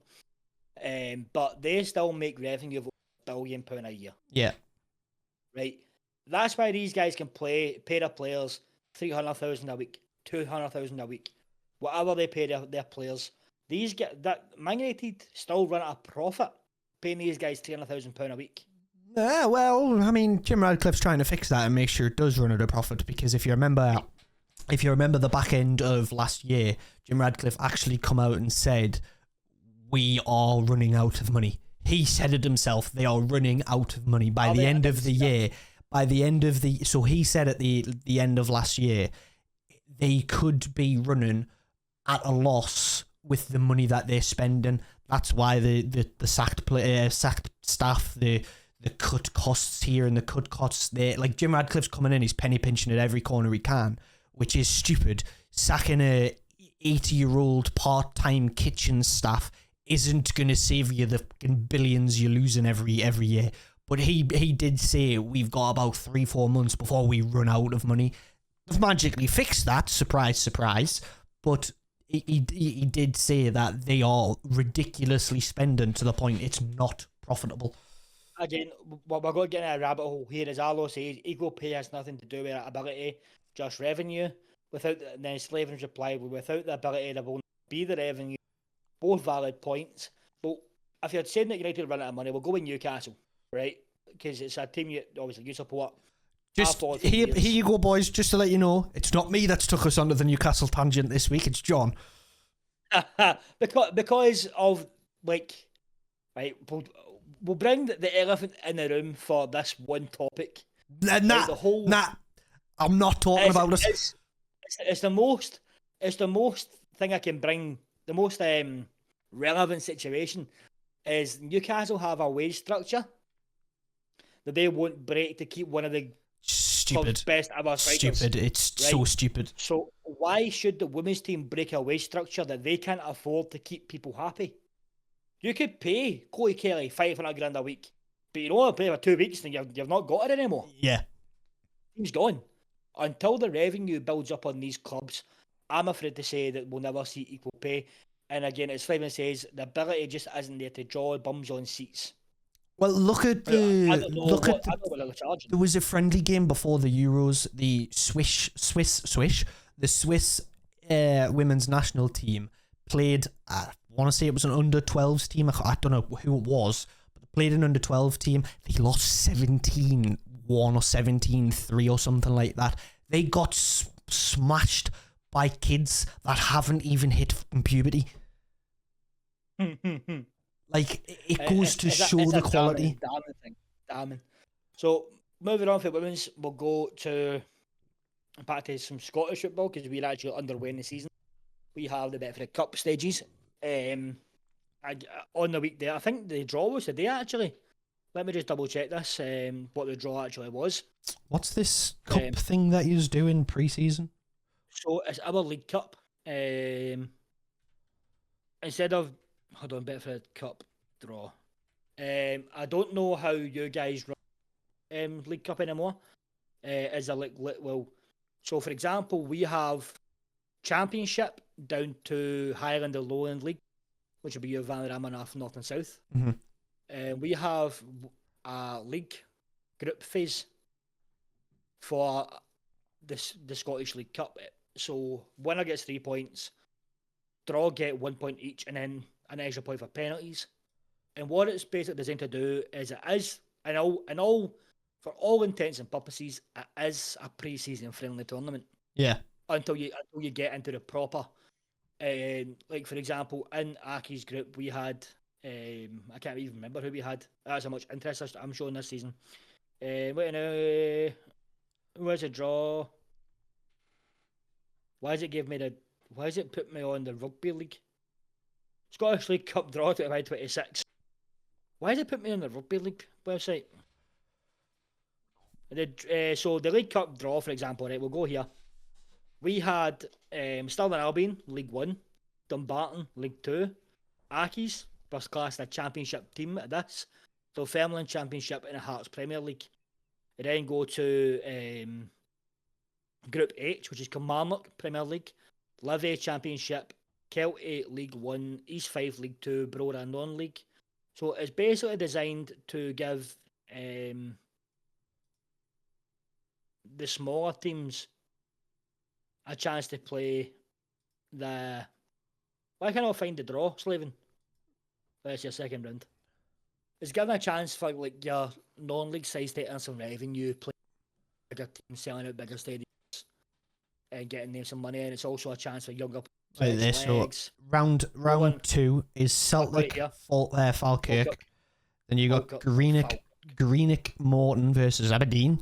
but they still make revenue of £1 billion a year. Yeah. Right. That's why these guys can pay their players $300,000 a week, $200,000 a week, whatever they pay their players. Man United still run at a profit, paying these guys £300,000 a week. Yeah, well, I mean, Jim Radcliffe's trying to fix that and make sure it does run at a profit, because if you remember the back end of last year, Jim Radcliffe actually come out and said, we are running out of money. He said it himself. They are running out of money by the end of the year. So he said at the end of last year, they could be running at a loss with the money that they're spending. That's why the sacked staff, the cut costs here and the cut costs there. Like, Jim Radcliffe's coming in, he's penny pinching at every corner he can, which is stupid. Sacking a 80-year-old part-time kitchen staff isn't going to save you the billions you're losing every year. But he did say we've got about 3-4 months before we run out of money. They've magically fixed that, surprise, surprise. But he did say that they are ridiculously spending to the point it's not profitable. Again, we're going to get in a rabbit hole here. As Arlo says, equal pay has nothing to do with ability, just revenue. Then Slavin's replied, without the ability, there will be the revenue. Both valid points. But if you're saying that United run out of money, we'll go with Newcastle, right? Because it's a team you support. Just here you go, boys. Just to let you know, it's not me that's took us onto the Newcastle tangent this week. It's John. because of right. We'll bring the elephant in the room for this one topic. I'm not talking about this. It's the most thing I can bring. The most relevant situation is Newcastle have a wage structure that they won't break to keep one of the club's best ever strikers. Stupid. It's right? So stupid. So why should the women's team break a wage structure that they can't afford to keep people happy? You could pay Chloe Kelly $500,000 a week, but you don't want to play for 2 weeks and you've not got it anymore. Yeah. Team's gone. Until the revenue builds up on these clubs, I'm afraid to say that we'll never see equal pay. And again, as Flavin says, the ability just isn't there to draw bums on seats. Well, there was a friendly game before the Euros. The Swiss women's national team played. I want to say it was an under 12s team. I don't know who it was, but they played an under 12 team. They lost 17-1 or 17-3 or something like that. They got smashed by kids that haven't even hit puberty. Like, it goes to show the quality. Damning. So, moving on for women's, we'll go back to some Scottish football, because we're actually underway in the season. We have the Betfred Cup stages. And on the week there. I think the draw was today, actually. Let me just double check this, what the draw actually was. What's this cup thing that you do in pre-season? So it's our League Cup. Instead of, hold on, bit for a cup draw. I don't know how you guys run League Cup anymore. As a well, so for example, we have Championship down to Highland and Lowland League, which would be your Vanarama, North and South. We have a league group phase for the Scottish League Cup. So winner gets 3 points, draw get 1 point each, and then an extra point for penalties. And what it's basically designed to do is for all intents and purposes, it is a pre-season friendly tournament. Yeah. Until you get into the proper, like for example, in Aki's group we had, I can't even remember who we had. That's how much interest I'm showing this season. Wait now, where's the draw? Why does it put me on the Rugby League? Scottish League Cup draw 25-26. Why does it put me on the Rugby League website? So the League Cup draw, for example, right, we'll go here. We had Stirling Albion, League 1, Dumbarton, League 2, Aki's, first class, the Championship team at this, Dunfermline Championship and the Hearts Premier League. We then go to Group H, which is Kilmarnock Premier League, Livy Championship, Kelty League 1, East Fife League 2, Brora Non-League. So it's basically designed to give the smaller teams a chance to play the... Why can't I find the draw, Slaven? That's your second round. It's giving a chance for like your non-league sides to earn some revenue, playing bigger teams, selling out bigger stadiums, and getting them some money. And it's also a chance for younger players. So round 2 is Celtic, Falkirk. Then you got Greenock Morton versus Aberdeen.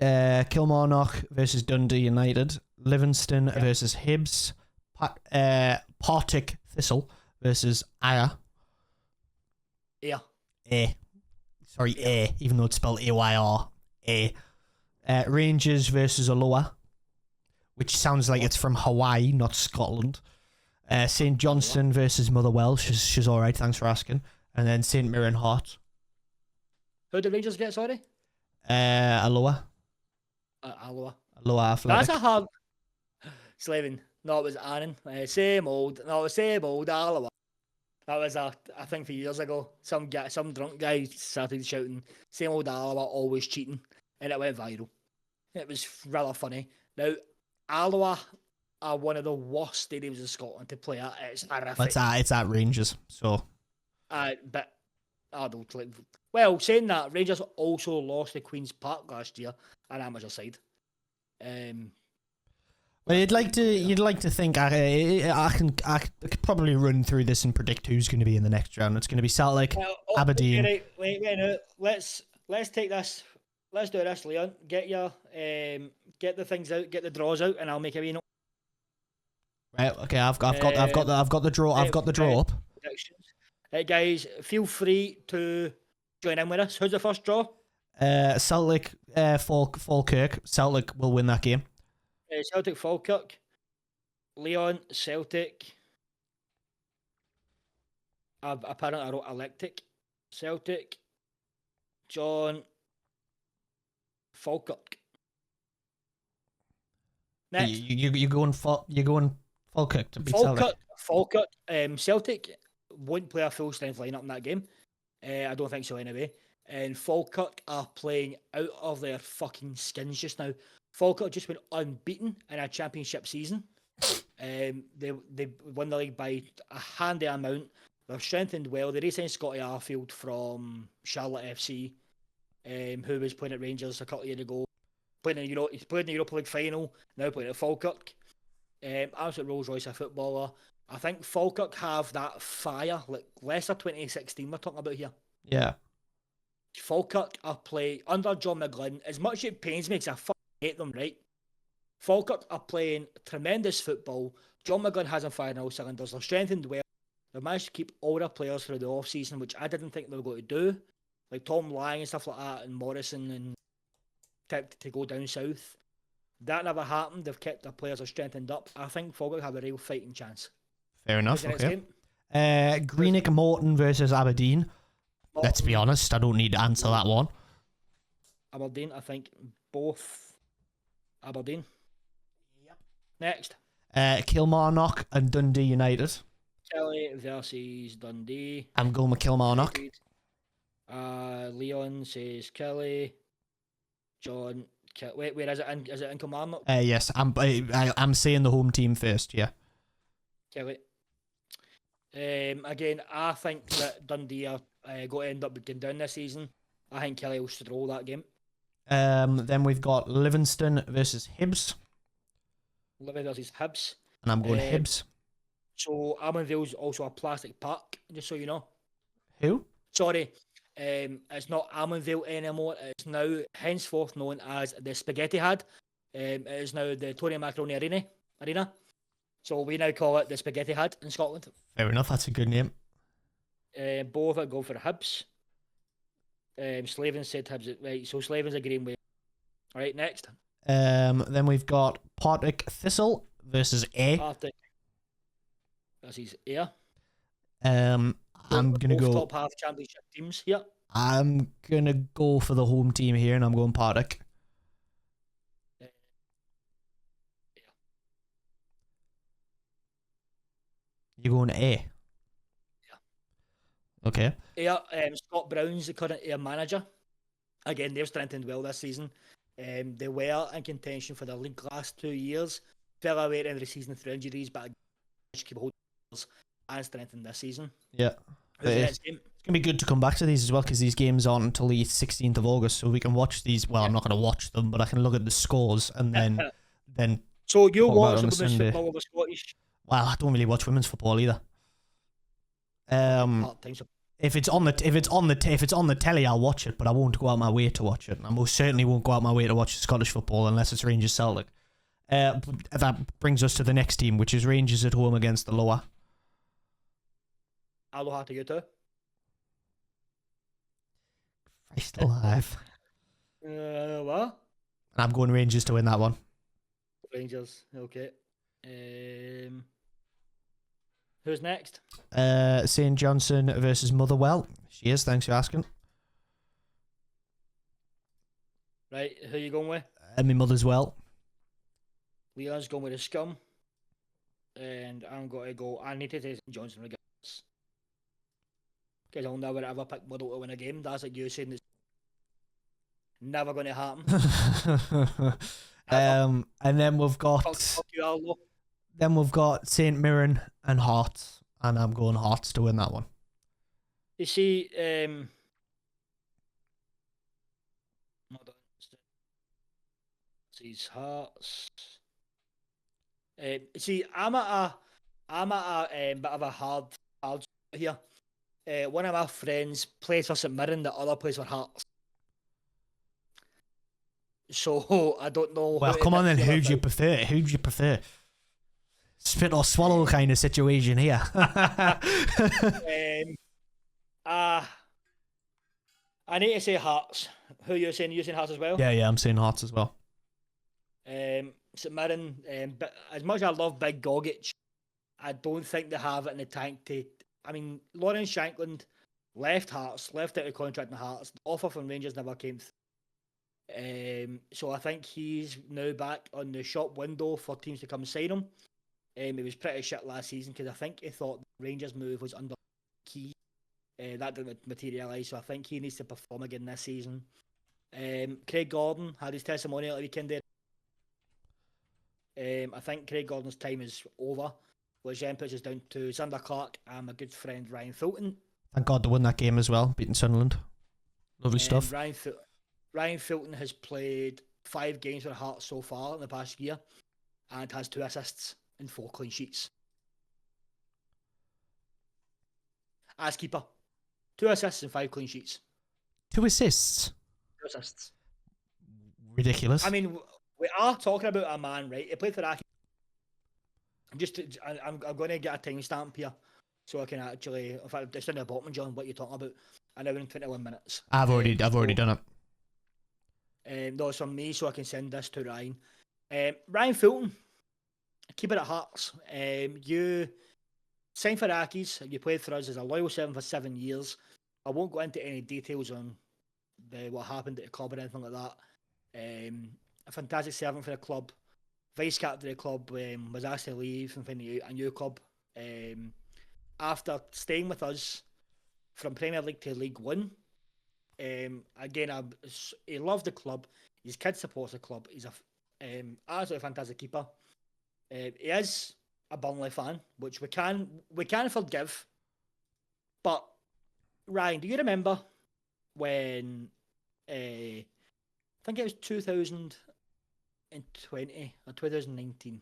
Kilmarnock versus Dundee United, Livingston versus Hibs, Partick Thistle versus Ayr. Even though it's spelled AYR. Rangers versus Alloa, which sounds like it's from Hawaii, not Scotland. St Johnstone versus Motherwell. She's all right, thanks for asking. And then St Mirren Heart. Who did Rangers get? Sorry. Alloa. Alloa Athletic. That's a hard... Slavin. No, it was Aaron. Same old Alloa. That was a thing for years ago. Some drunk guy started shouting, "Same old Alloa, always cheating," and it went viral. It was rather funny. Now, Alloa are one of the worst stadiums in Scotland to play at. It's horrific. It's at Rangers, so. But I don't like... Well, saying that, Rangers also lost to Queen's Park last year, an amateur side. Well, you'd like to think I could probably run through this and predict who's going to be in the next round. It's going to be Celtic, Aberdeen. Okay, right, wait, let's take this. Let's do this, Leon. Get the things out, get the draws out, and I'll make a wee note. Right. Okay. I've got the draw. I've got the draw up. Right, guys, feel free to join in with us. Who's the first draw? Celtic, Falkirk. Celtic will win that game. Celtic, Falkirk. Leon, Celtic. Apparently I wrote Electric. Celtic. John, Falkirk. Next. You going Falkirk to beat Celtic? Falkirk. Celtic won't play a full strength lineup in that game. I don't think so anyway. And Falkirk are playing out of their fucking skins just now. Falkirk just went unbeaten in a championship season. They won the league by a handy amount. They're strengthened well. They re-signed Scotty Arfield from Charlotte FC, who was playing at Rangers a couple of years ago. He's played in the Europa League final, now playing at Falkirk. Absolute Rolls Royce of footballer. I think Falkirk have that fire, like Leicester 2016 we're talking about here. Yeah. Falkirk are playing under John McGlynn. As much as it pains me because I fucking hate them, right? Falkirk are playing tremendous football. John McGlynn has them firing all cylinders. They're strengthened well. They've managed to keep all their players through the off-season, which I didn't think they were going to do. Like Tom Lang and stuff like that, and Morrison, and kept to go down south. That never happened. They've kept their players are strengthened up. I think Fogg have a real fighting chance. Fair enough. Who's the next Okay. Greenock Morton versus Aberdeen. Morton, Let's be honest, I don't need to answer that one. Aberdeen, I think both Aberdeen. Yep. Next. Kilmarnock and Dundee United. Kelly versus Dundee. I'm going with Kilmarnock. Leon says Kelly. John, wait, where is it? Is it in Kilmarnock? Yes, I'm saying the home team first. Yeah. Kelly. Again, I think that Dundee are going to end up getting down this season. I think Kelly will stroll that game. Then we've got Livingston versus Hibs. Livy versus Hibs. And I'm going Hibs. So Almonville's also a plastic park, just so you know. Who? Sorry, it's not Almonville anymore. It's now henceforth known as the Spaghetti Had. It is now the Tony Macaroni Arena. So we now call it the Spaghetti Had in Scotland. Fair enough, that's a good name. Both are go for Hibs. Slaven said Hibs. Right, so Slaven's agreeing with. All right, next. Then we've got Partick Thistle versus A. Partick versus A. I'm gonna go top half championship teams. Yeah. I'm gonna go for the home team here, and I'm going Partick. You're going A. Yeah. Okay. Yeah. Scott Brown's the current Ayr manager. Again, they've strengthened well this season. They were in contention for the league last 2 years. Fell away at the end of the season through injuries, but keep holding and strengthened this season. Yeah. It's going to be good to come back to these as well, because these games aren't until the 16th of August, so we can watch these. Well, yeah. I'm not going to watch them, but I can look at the scores and then. So you'll watch the women's football over Scottish? Well, I don't really watch women's football either. If it's on the telly, I'll watch it, but I won't go out my way to watch it. I most certainly won't go out my way to watch Scottish football unless it's Rangers Celtic. That brings us to the next team, which is Rangers at home against the Lower. Aloha to you too. Christ alive. What? And I'm going Rangers to win that one. Rangers, okay. Who's next? St. Johnson versus Motherwell. She is, thanks for asking. Right, who are you going with? My mother's well. Leon's going with the Scum. And I'm going to go. I need to take St. Johnson regardless. Because I'll never ever pick Motherwell to win a game. That's like you saying it's never going to happen. And then we've got. Fuck you, Aldo. Then we've got St. Mirren and Hearts, and I'm going Hearts to win that one. You see, these Hearts. See, I'm at a bit of a hard here. One of my friends plays for St. Mirren, the other plays for Hearts. So I don't know. Well, come on then. Who do you prefer? Who do you prefer? Spit or swallow kind of situation here. I need to say Hearts. Who are you saying? You saying Hearts as well? Yeah, I'm saying Hearts as well. St Mirren, but as much as I love Big Gogic, I don't think they have it in the tank to. I mean, Lawrence Shankland left Hearts, left out of contract in Hearts. The offer from Rangers never came through. So I think he's now back on the shop window for teams to come sign him. It was pretty shit last season because I think he thought the Rangers move was under key. That didn't materialise, so I think he needs to perform again this season. Craig Gordon had his testimonial at the weekend there. I think Craig Gordon's time is over, which then puts us down to Zander Clark and my good friend Ryan Fulton. Thank God they won that game as well, beating Sunderland. Lovely stuff. Ryan Fulton has played 5 games for Hearts so far in the past year and has 2 assists and 4 clean sheets. As keeper. 2 assists and 5 clean sheets. 2 assists? 2 assists. Ridiculous. I mean, we are talking about a man, right? He played for Aki. I'm going to get a timestamp here. so I can actually, in fact, it's in the bottom, John, what you're talking about, an hour and 21 minutes. I've already done it. No, it's on me, so I can send this to Ryan. Ryan Fulton, keeper at Hearts. You signed for Accies, you played for us as a loyal servant for 7 years. I won't go into any details on what happened at the club or anything like that. A fantastic servant for the club, vice captain of the club, was asked to leave and find a new club. After staying with us from Premier League to League One, again, he loved the club. His kid supports the club. He's absolutely fantastic keeper. He is a Burnley fan, which we can forgive. But Ryan, do you remember when I think it was 2020 or 2019?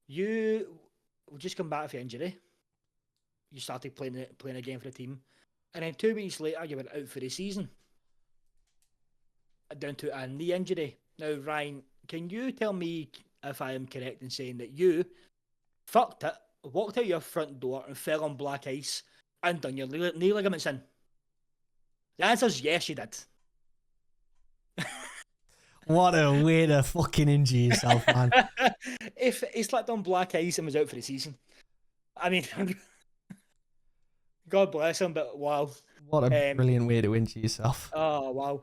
You just come back from injury. You started playing again for the team, and then 2 weeks later you were out for the season down to a knee injury. Now, Ryan, can you tell me if I am correct in saying that you fucked it, walked out your front door and fell on black ice and done your knee ligaments in? The answer is yes, you did. What a way to fucking injure yourself, man. If he slept on black ice and was out for the season, I mean, God bless him, but wow. What a brilliant way to injure yourself. Oh, wow.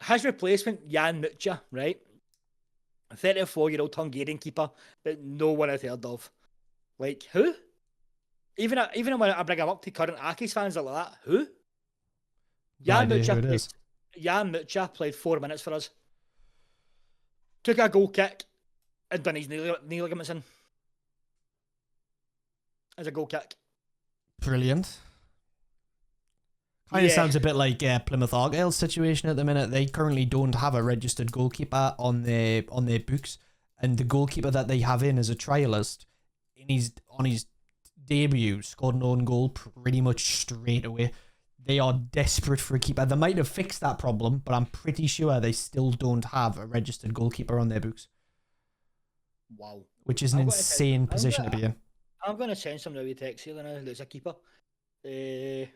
His replacement, Jan Mucha, right? A 34-year-old Hungarian keeper that no one had heard of. Like, who? Even when I bring him up to current Accies fans like that, who? Jan Mucha played 4 minutes for us. Took a goal kick and done his knee ligaments in. As a goal kick. Brilliant. Kind of sounds a bit like Plymouth Argyle's situation at the minute. They currently don't have a registered goalkeeper on their books, and the goalkeeper that they have in as a trialist, on his debut, scored an own goal pretty much straight away. They are desperate for a keeper. They might have fixed that problem, but I'm pretty sure they still don't have a registered goalkeeper on their books. Wow. Which is an insane position to be in. I'm going to send some new text here now. There's a keeper. They've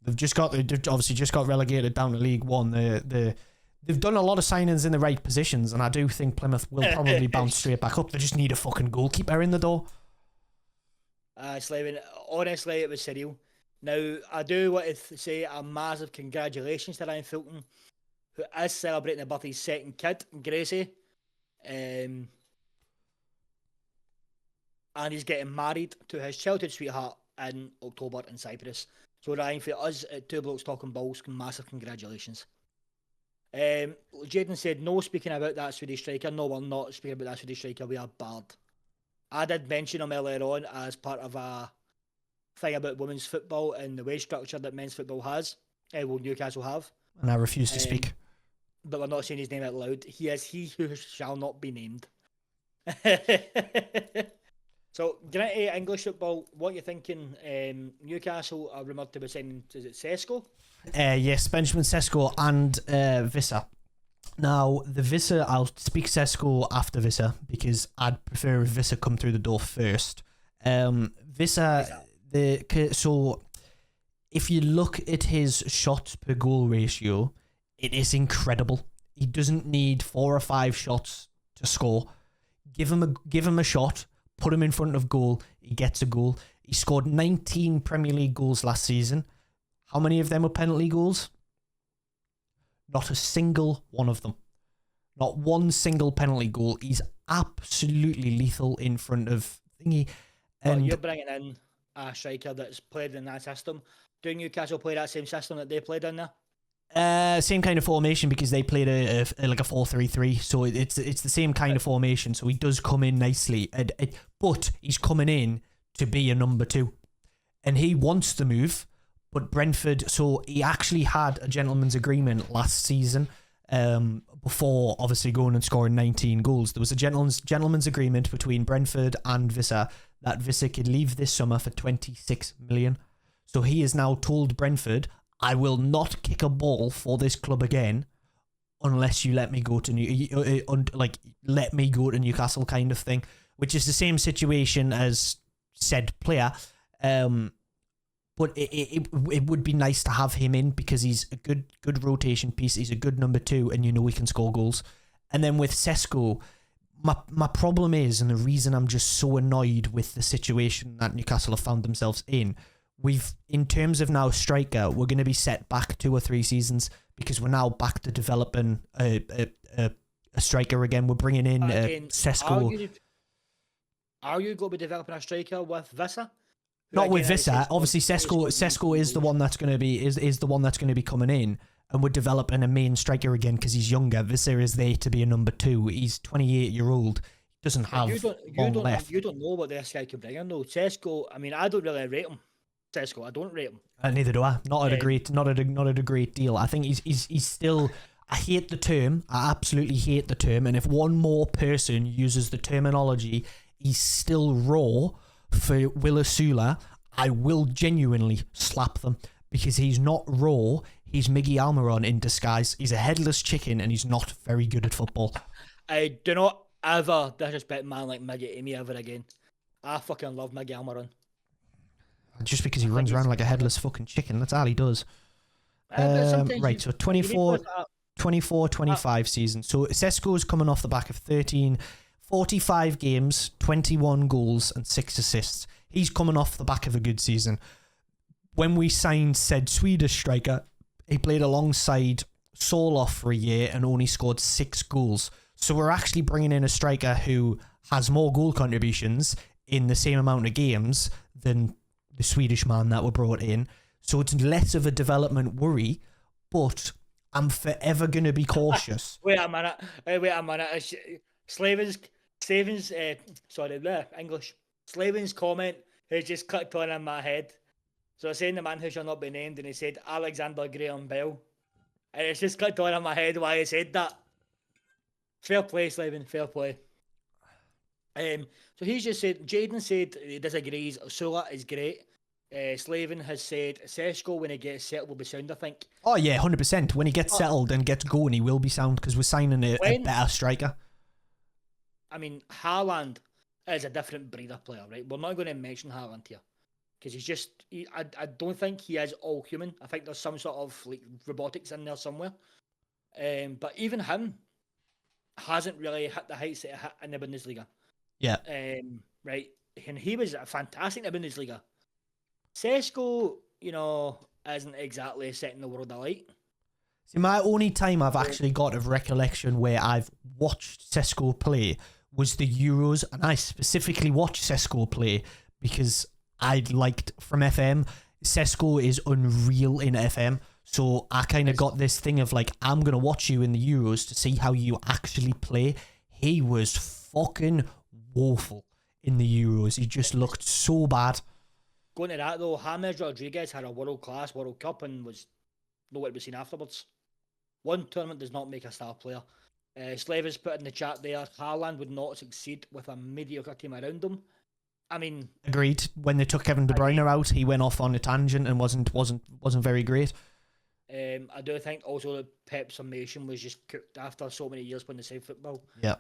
obviously just got relegated down to League One. They've done a lot of signings in the right positions, and I do think Plymouth will probably bounce straight back up. They just need a fucking goalkeeper in the door. Honestly, it was surreal. Now, I do want to say a massive congratulations to Ryan Fulton, who is celebrating the birth of his second kid, Gracie. And he's getting married to his childhood sweetheart in October in Cyprus. So, Ryan, for us at Two Blokes Talking Balls, massive congratulations. Jaden said, no speaking about that Swedish striker. No, we're not speaking about that Swedish striker. We are barred. I did mention him earlier on as part of a thing about women's football and the wage structure that men's football has. Newcastle have. And I refuse to speak. But we're not saying his name out loud. He is he who shall not be named. So, getting into English football, what are you thinking? Newcastle are rumoured to be signing, is it Sesko? Yes, Benjamin Sesko and Visser. Now, the Visser, I'll speak Sesko after Visser because I'd prefer if Visser come through the door first. Visser, so if you look at his shots per goal ratio, it is incredible. He doesn't need 4 or 5 shots to score. Give him a shot, put him in front of goal, he gets a goal. He scored 19 Premier League goals last season. How many of them were penalty goals? Not a single one of them. Not one single penalty goal. He's absolutely lethal in front of thingy. And you're bringing in a striker that's played in that system. Do Newcastle play that same system that they played in there? Same kind of formation because they played a 4-3-3, so it's the same kind of formation. So he does come in nicely, but he's coming in to be a number 2, and he wants to move. But Brentford, so he actually had a gentleman's agreement last season, before obviously going and scoring 19 goals. There was a gentleman's agreement between Brentford and Visser that Visser could leave this summer for 26 million. So he has now told Brentford, I will not kick a ball for this club again unless you let me go to let me go to Newcastle, kind of thing. which is the same situation as said player. But it would be nice to have him in because he's a good rotation piece. He's a good number 2, and he can score goals. And then with Sesko, my problem is, and the reason I'm just so annoyed with the situation that Newcastle have found themselves in, in terms of now striker, we're going to be set back 2 or 3 seasons because we're now back to developing a striker again. We're bringing in Sesko. Are you going to be developing a striker with Vissa? Not with Vissa. Obviously, Sesko is the one that's going to be is the one that's going to be coming in, and we're developing a main striker again because he's younger. Vissa is there to be a number 2. He's 28-year-old. Doesn't have long left. You don't know what this guy can bring in though. Sesko. I mean, I don't really rate him. Sesko, I don't rate him. Neither do I. Not at a great deal. I think he's still. I hate the term. I absolutely hate the term. And if one more person uses the terminology, he's still raw for Willisula, I will genuinely slap them because he's not raw. He's Miggy Almiron in disguise. He's a headless chicken and he's not very good at football. I do not ever disrespect a man like Miggy Amy ever again. I fucking love Miggy Almiron. Just because he runs around like a headless fucking chicken. That's all he does. Right, so 24-25 season. So Sesko's coming off the back of 45 games, 21 goals and 6 assists. He's coming off the back of a good season. When we signed said Swedish striker, he played alongside Soloff for a year and only scored 6 goals. So we're actually bringing in a striker who has more goal contributions in the same amount of games than the Swedish man that were brought in. So it's less of a development worry, but I'm forever going to be cautious. Wait a minute. Slavin's comment has just clicked on in my head. So I'm saying the man who shall not be named, and he said Alexander Graham Bell. And it's just clicked on in my head why he said that. Fair play, Slavin, fair play. So he's just said, Jaden said he disagrees. Sula is great. Slavin has said Sesko, when he gets settled, will be sound, I think. Oh, yeah, 100%. When he gets settled and gets going, he will be sound because we're signing a better striker. I mean, Haaland is a different breed of player, right? We're not going to mention Haaland here because he's just, I don't think he is all human. I think there's some sort of like robotics in there somewhere. But even him hasn't really hit the heights that he hit in the Bundesliga. Yeah. Right. And he was fantastic in the Bundesliga. Sesko, isn't exactly setting the world alight. See, my only time I've actually got of recollection where I've watched Sesko play was the Euros, and I specifically watched Sesko play because I liked from FM. Sesko is unreal in FM, so I kind of got this thing of like, I'm going to watch you in the Euros to see how you actually play. He was fucking woeful in the Euros. He just looked so bad. Going to that though, James Rodriguez had a world-class World Cup and was nowhere to be seen afterwards. One tournament does not make a star player. Slavis put in the chat there, Haaland would not succeed with a mediocre team around him. I mean, agreed. When they took Kevin De Bruyne out, he went off on a tangent and wasn't very great. I do think also that Pep's summation was just cooked after so many years playing the same football. Yeah.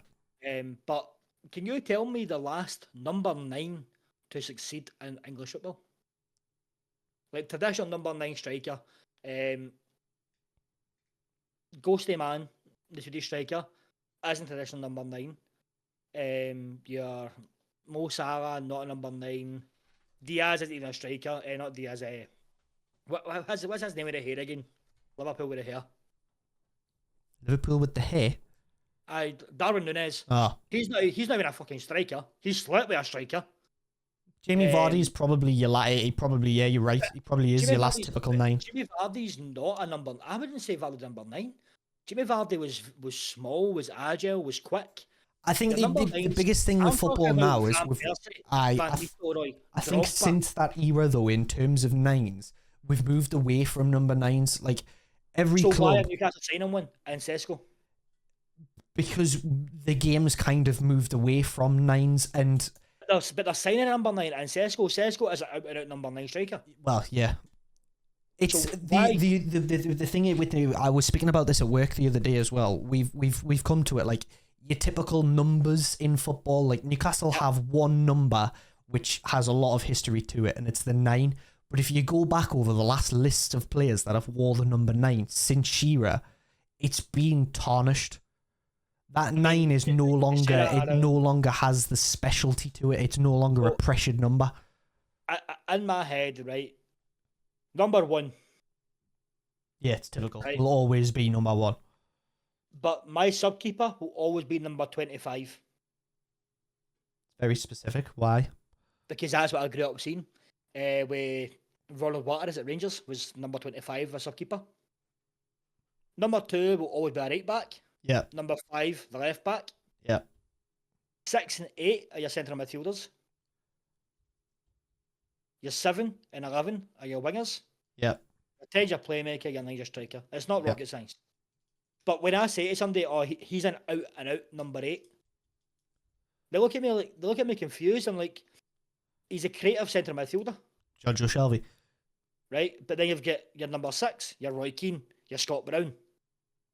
But can you tell me the last number 9 to succeed in English football? Like traditional number 9 striker, Ghosty Man, the Swedish striker, isn't traditional number 9. Your Mo Salah, not a number 9. Diaz isn't even a striker. Not Diaz. What's his name with the hair again? Liverpool with the hair. Liverpool with the hair? Darwin Núñez. Oh. He's not even a fucking striker. He's slightly a striker. Jamie Vardy's probably your you're right. He probably is your last typical 9. Jamie Vardy's not a number. I wouldn't say Vardy's number 9. Jamie Vardy was small, was agile, was quick. I think the biggest thing with football now is I think since that era though, in terms of 9s, we've moved away from number 9s. Like every club. So why are Newcastle signing one and Sesko? Because the game's kind of moved away from 9s and. But they're signing a number 9 and Sesko is an out number 9 striker. Well, yeah. It's so the thing with I was speaking about this at work the other day as well. We've come to it like your typical numbers in football. Like Newcastle have one number which has a lot of history to it, and it's the 9. But if you go back over the last list of players that have wore the number 9 since Shearer, it's been tarnished. That 9 is no longer, it no longer has the specialty to it. It's no longer a pressured number. In my head, right, number 1. Yeah, it's typical. Right. Will always be number 1. But my subkeeper will always be number 25. Very specific. Why? Because that's what I grew up seeing. With Ronald Waters at Rangers was number 25, a subkeeper. Number 2 will always be a right back. Yeah. Number 5, the left back. Yeah. 6 and 8 are your central midfielders. Your 7 and 11 are your wingers. Yeah. Your 10's your playmaker, your 9's your striker. It's not rocket science. But when I say to somebody, oh, he's an out and out number 8, they look at me confused. I'm like, he's a creative centre midfielder. Jojo Shelby. Right? But then you've got your number 6, your Roy Keane, your Scott Brown,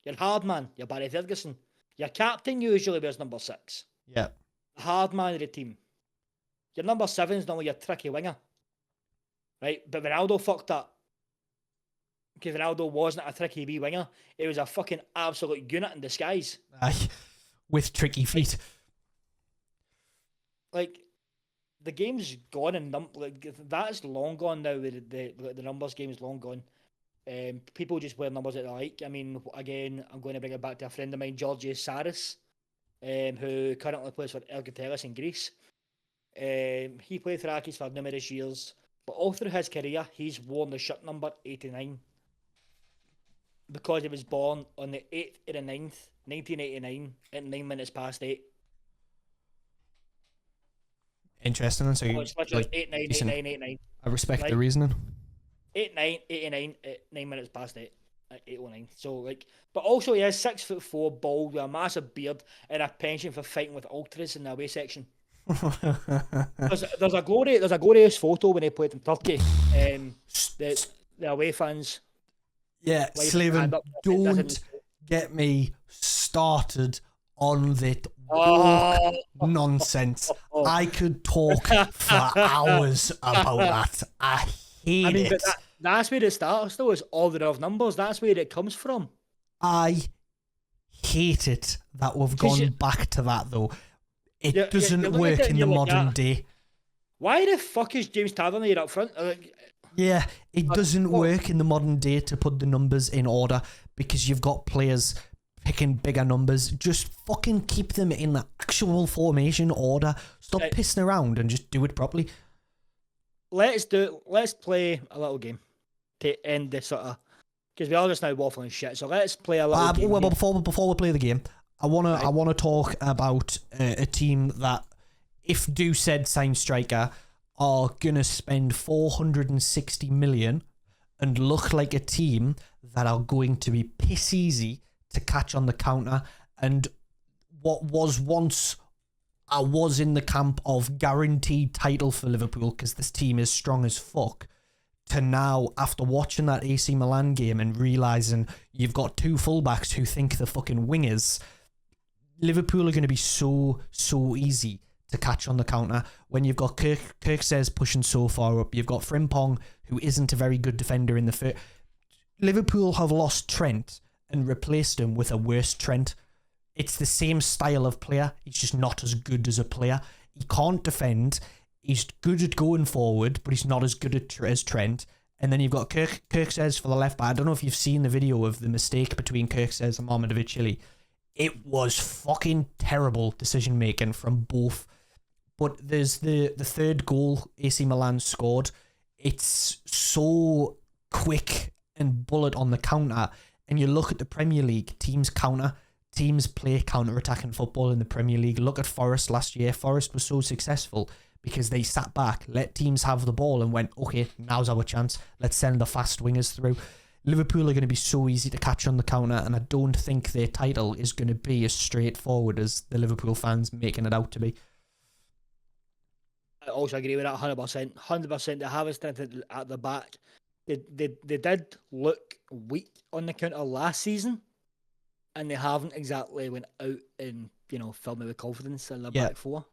your hard man, your Barry Ferguson. Your captain usually wears number 6. Yeah. The hard man of the team. Your number 7 is normally your tricky winger. Right? But Ronaldo fucked up. Because Ronaldo wasn't a tricky wee winger. It was a fucking absolute unit in disguise. Aye. With tricky feet. Like, the game's gone and that's long gone now. The numbers game is long gone. People just wear numbers that they like. I mean, again, I'm going to bring it back to a friend of mine, Georgios Saris, who currently plays for Ergotelis in Greece. He played for Akis for numerous years, but all through his career, he's worn the shirt number 89 because he was born on the 8th of the 9th, 1989, at 9 minutes past 8. Interesting. And so you, it's literally 89. I respect the reasoning. 89 at 9 minutes past 8. At 8:09. So, like, but also he is 6'4", bald, with a massive beard and a penchant for fighting with ultras in the away section. there's a glorious photo when he played in Turkey. The away fans. Yeah, Slaven, don't get me started on that nonsense. I could talk for hours about that. I hate it. But that's where it starts, though, is order of numbers. That's where it comes from. I hate it that we've gone back to that, though. It doesn't work in the modern day. Why the fuck is James Tavernier up front? Yeah, it doesn't work in the modern day to put the numbers in order because you've got players picking bigger numbers. Just fucking keep them in the actual formation order. Stop pissing around and just do it properly. Let's play a little game to end this sort of, because we are just now waffling shit. So let's play a little game. Well, before we play the game, I wanna talk about a team that, if do said sign striker, are gonna spend 460 million and look like a team that are going to be piss easy to catch on the counter. And what was once, I was in the camp of guaranteed title for Liverpool because this team is strong as fuck, to now, after watching that AC Milan game and realising you've got two fullbacks who think they're fucking wingers, Liverpool are going to be so easy to catch on the counter. When you've got Kirk says pushing so far up, you've got Frimpong, who isn't a very good defender in the first. Liverpool have lost Trent and replaced him with a worse Trent. It's the same style of player. He's just not as good as a player. He can't defend. He's good at going forward, but he's not as good as Trent. And then you've got Kirk says for the left back. I don't know if you've seen the video of the mistake between Kirk says and Marmadovic-Chile. It was fucking terrible decision making from both. But there's the third goal AC Milan scored. It's so quick and bullet on the counter. And you look at the Premier League, teams play counter-attacking football in the Premier League. Look at Forest last year. Forest was so successful because they sat back, let teams have the ball and went, okay, now's our chance. Let's send the fast wingers through. Liverpool are going to be so easy to catch on the counter, and I don't think their title is going to be as straightforward as the Liverpool fans making it out to be. I also agree with that 100%. 100%. They have a strength at the back. They did look weak on the counter last season, and they haven't exactly went out and filled me with confidence in their Yeah. back four.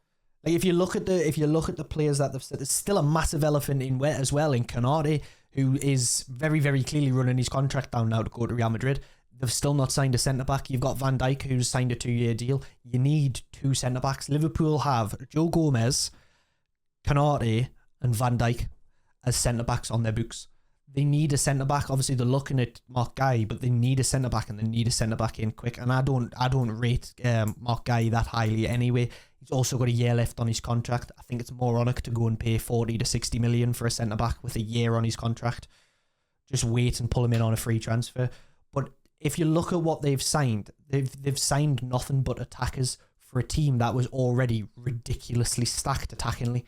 Like if you look at the players that they've said, there's still a massive elephant in wet as well in Canate, who is very, very clearly running his contract down now to go to Real Madrid. They've still not signed a centre back. You've got Van Dijk, who's signed a 2-year deal. You need 2 centre backs. Liverpool have Joe Gomez, Canate, and Van Dijk as centre backs on their books. They need a centre back. Obviously, they're looking at Mark Guy, but they need a centre back, and they need a centre back in quick. And I don't rate Mark Guy that highly anyway. He's also got a year left on his contract. I think it's moronic to go and pay 40 to 60 million for a centre back with a year on his contract. Just wait and pull him in on a free transfer. But if you look at what they've signed, they've signed nothing but attackers for a team that was already ridiculously stacked attackingly.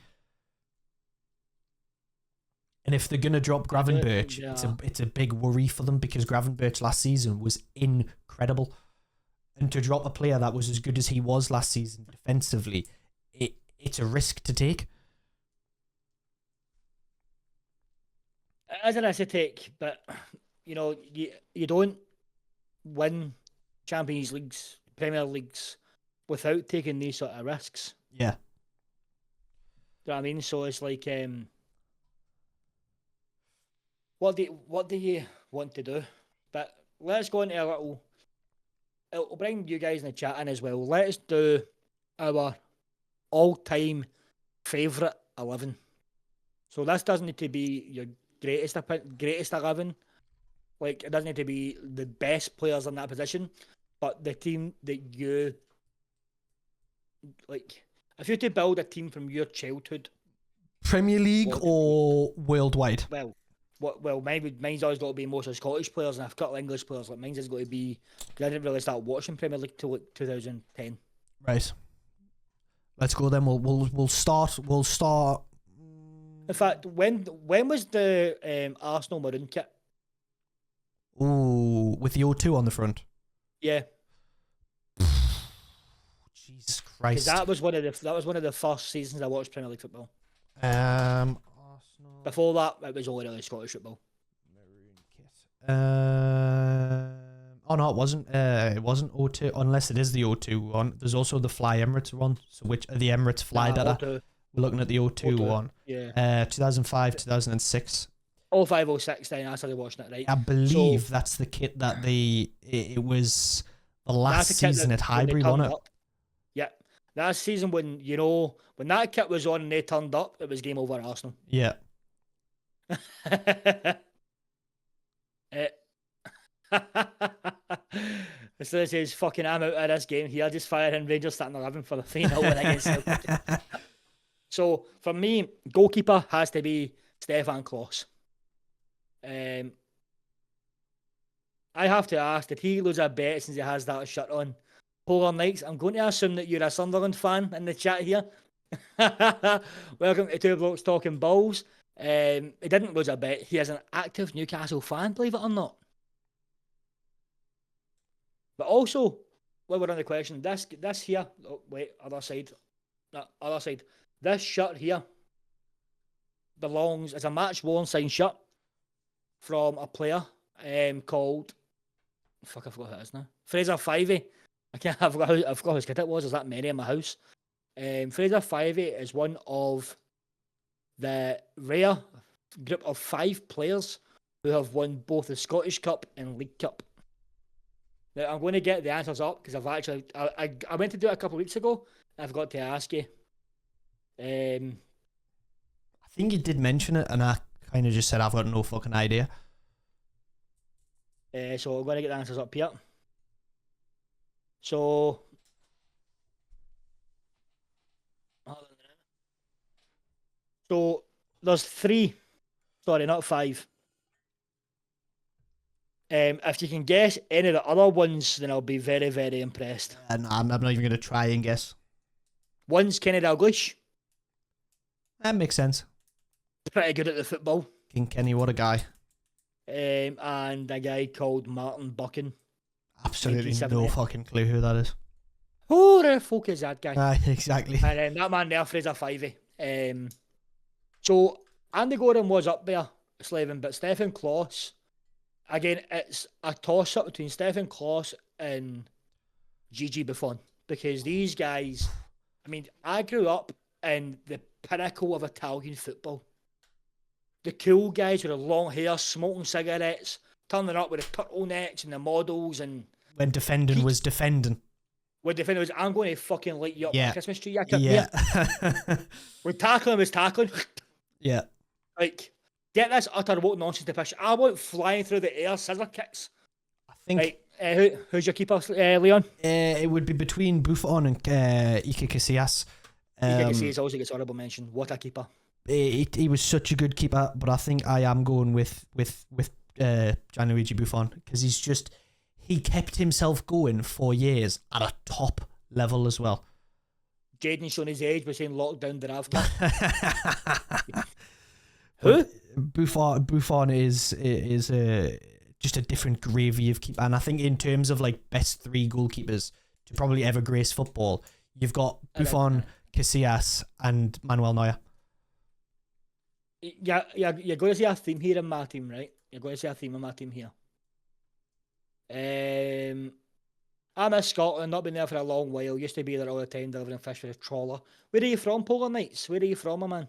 And if they're going to drop Gravenberch, it's a big worry for them, because Gravenberch last season was incredible. And to drop a player that was as good as he was last season defensively, it's a risk to take. As a risk to take, but you don't win Champions Leagues, Premier Leagues without taking these sort of risks. Yeah. Do you know what I mean? So it's like, what do you want to do? But let's go into a little. It'll bring you guys in the chat in as well. Let's do our all-time favourite 11. So this doesn't need to be your greatest 11. Like, it doesn't need to be the best players in that position, but the team that you like. If you had to build a team from your childhood, Premier League or worldwide? Well, mine's always got to be mostly Scottish players, and I've got English players. Like, mine's has got to be, because I didn't really start watching Premier League till like 2010. Right. Let's go then. We'll start. In fact, when was the Arsenal maroon kit? Ooh, with the O2 on the front. Yeah. Jesus Christ. That was one of the first seasons I watched Premier League football. Arsenal. Before that, it was only really Scottish football. Maroon kit. Oh no, it wasn't. It wasn't O2, unless it is the O2 one. There's also the Fly Emirates one. So which the Emirates Fly data? O2. We're looking at the O2 one. Yeah. 2005, 2006. 0506. Then I started watching it. Right. I believe that's the kit that it was the last season at Highbury, wasn't it? Yeah. That season when that kit was on and they turned up, it was game over Arsenal. Yeah. So this is fucking, I'm out of this game here. Just fire in Rangers starting 11 for the 3-0 win against Celtic. So for me, goalkeeper has to be Stefan Klos. I have to ask, did he lose a bet since he has that shirt on? Polar Knights, I'm going to assume that you're a Sunderland fan in the chat here. Welcome to Two Blokes Talking Balls. He didn't lose a bet. He is an active Newcastle fan, believe it or not. But also, while we're on the question, this here, other side. This shirt here belongs as a match worn signed shirt from a player called, I forgot who it is now. Fraser Fivey. I forgot whose kid it was. There's that many in my house. Fraser Fivey is one of the rare group of 5 players who have won both the Scottish Cup and League Cup. Now, I'm going to get the answers up because I went to do it a couple of weeks ago and I forgot to ask you. I think you did mention it and I kind of just said I've got no fucking idea. So I'm going to get the answers up here. So there's 3. Sorry, not 5. If you can guess any of the other ones, then I'll be very, very impressed. And I'm not even going to try and guess. One's Kenny Dalglish. That makes sense. Pretty good at the football. King Kenny, what a guy. And a guy called Martin Buchan. Absolutely no fucking clue who that is. Who the fuck is that guy? Exactly. And then that man there, Fraser Fivey. So Andy Gordon was up there, slaving, but Stefan Klos again, it's a toss-up between Stefan Klos and Gigi Buffon, because these guys, I mean, I grew up in the pinnacle of Italian football. The cool guys with the long hair, smoking cigarettes, turning up with the turtlenecks and the models, and when defending was defending. when defending was, I'm going to fucking light you up Yeah. my Christmas tree. Yeah. When tackling was tackling. Yeah. Like, get this utter woke nonsense to push. I want flying through the air scissor kicks. I think Right, who's your keeper, Leon? it would be between Buffon and Iker Casillas. Iker Casillas also gets honourable mention. What a keeper. He was such a good keeper, but I think I am going with Gianluigi Buffon, because he kept himself going for years at a top level as well. Jaden showing his age by saying lockdown Dravka. Who? Buffon is just a different gravy of keeper, and I think in terms of like best 3 goalkeepers to probably ever grace football, you've got Buffon, Casillas, and Manuel Neuer. Yeah, you're going to see a theme here in my team, right? You're going to see a theme in my team here. I'm in Scotland, not been there for a long while. Used to be there all the time, delivering fish with a trawler. Where are you from, Polar Knights? Where are you from, my man?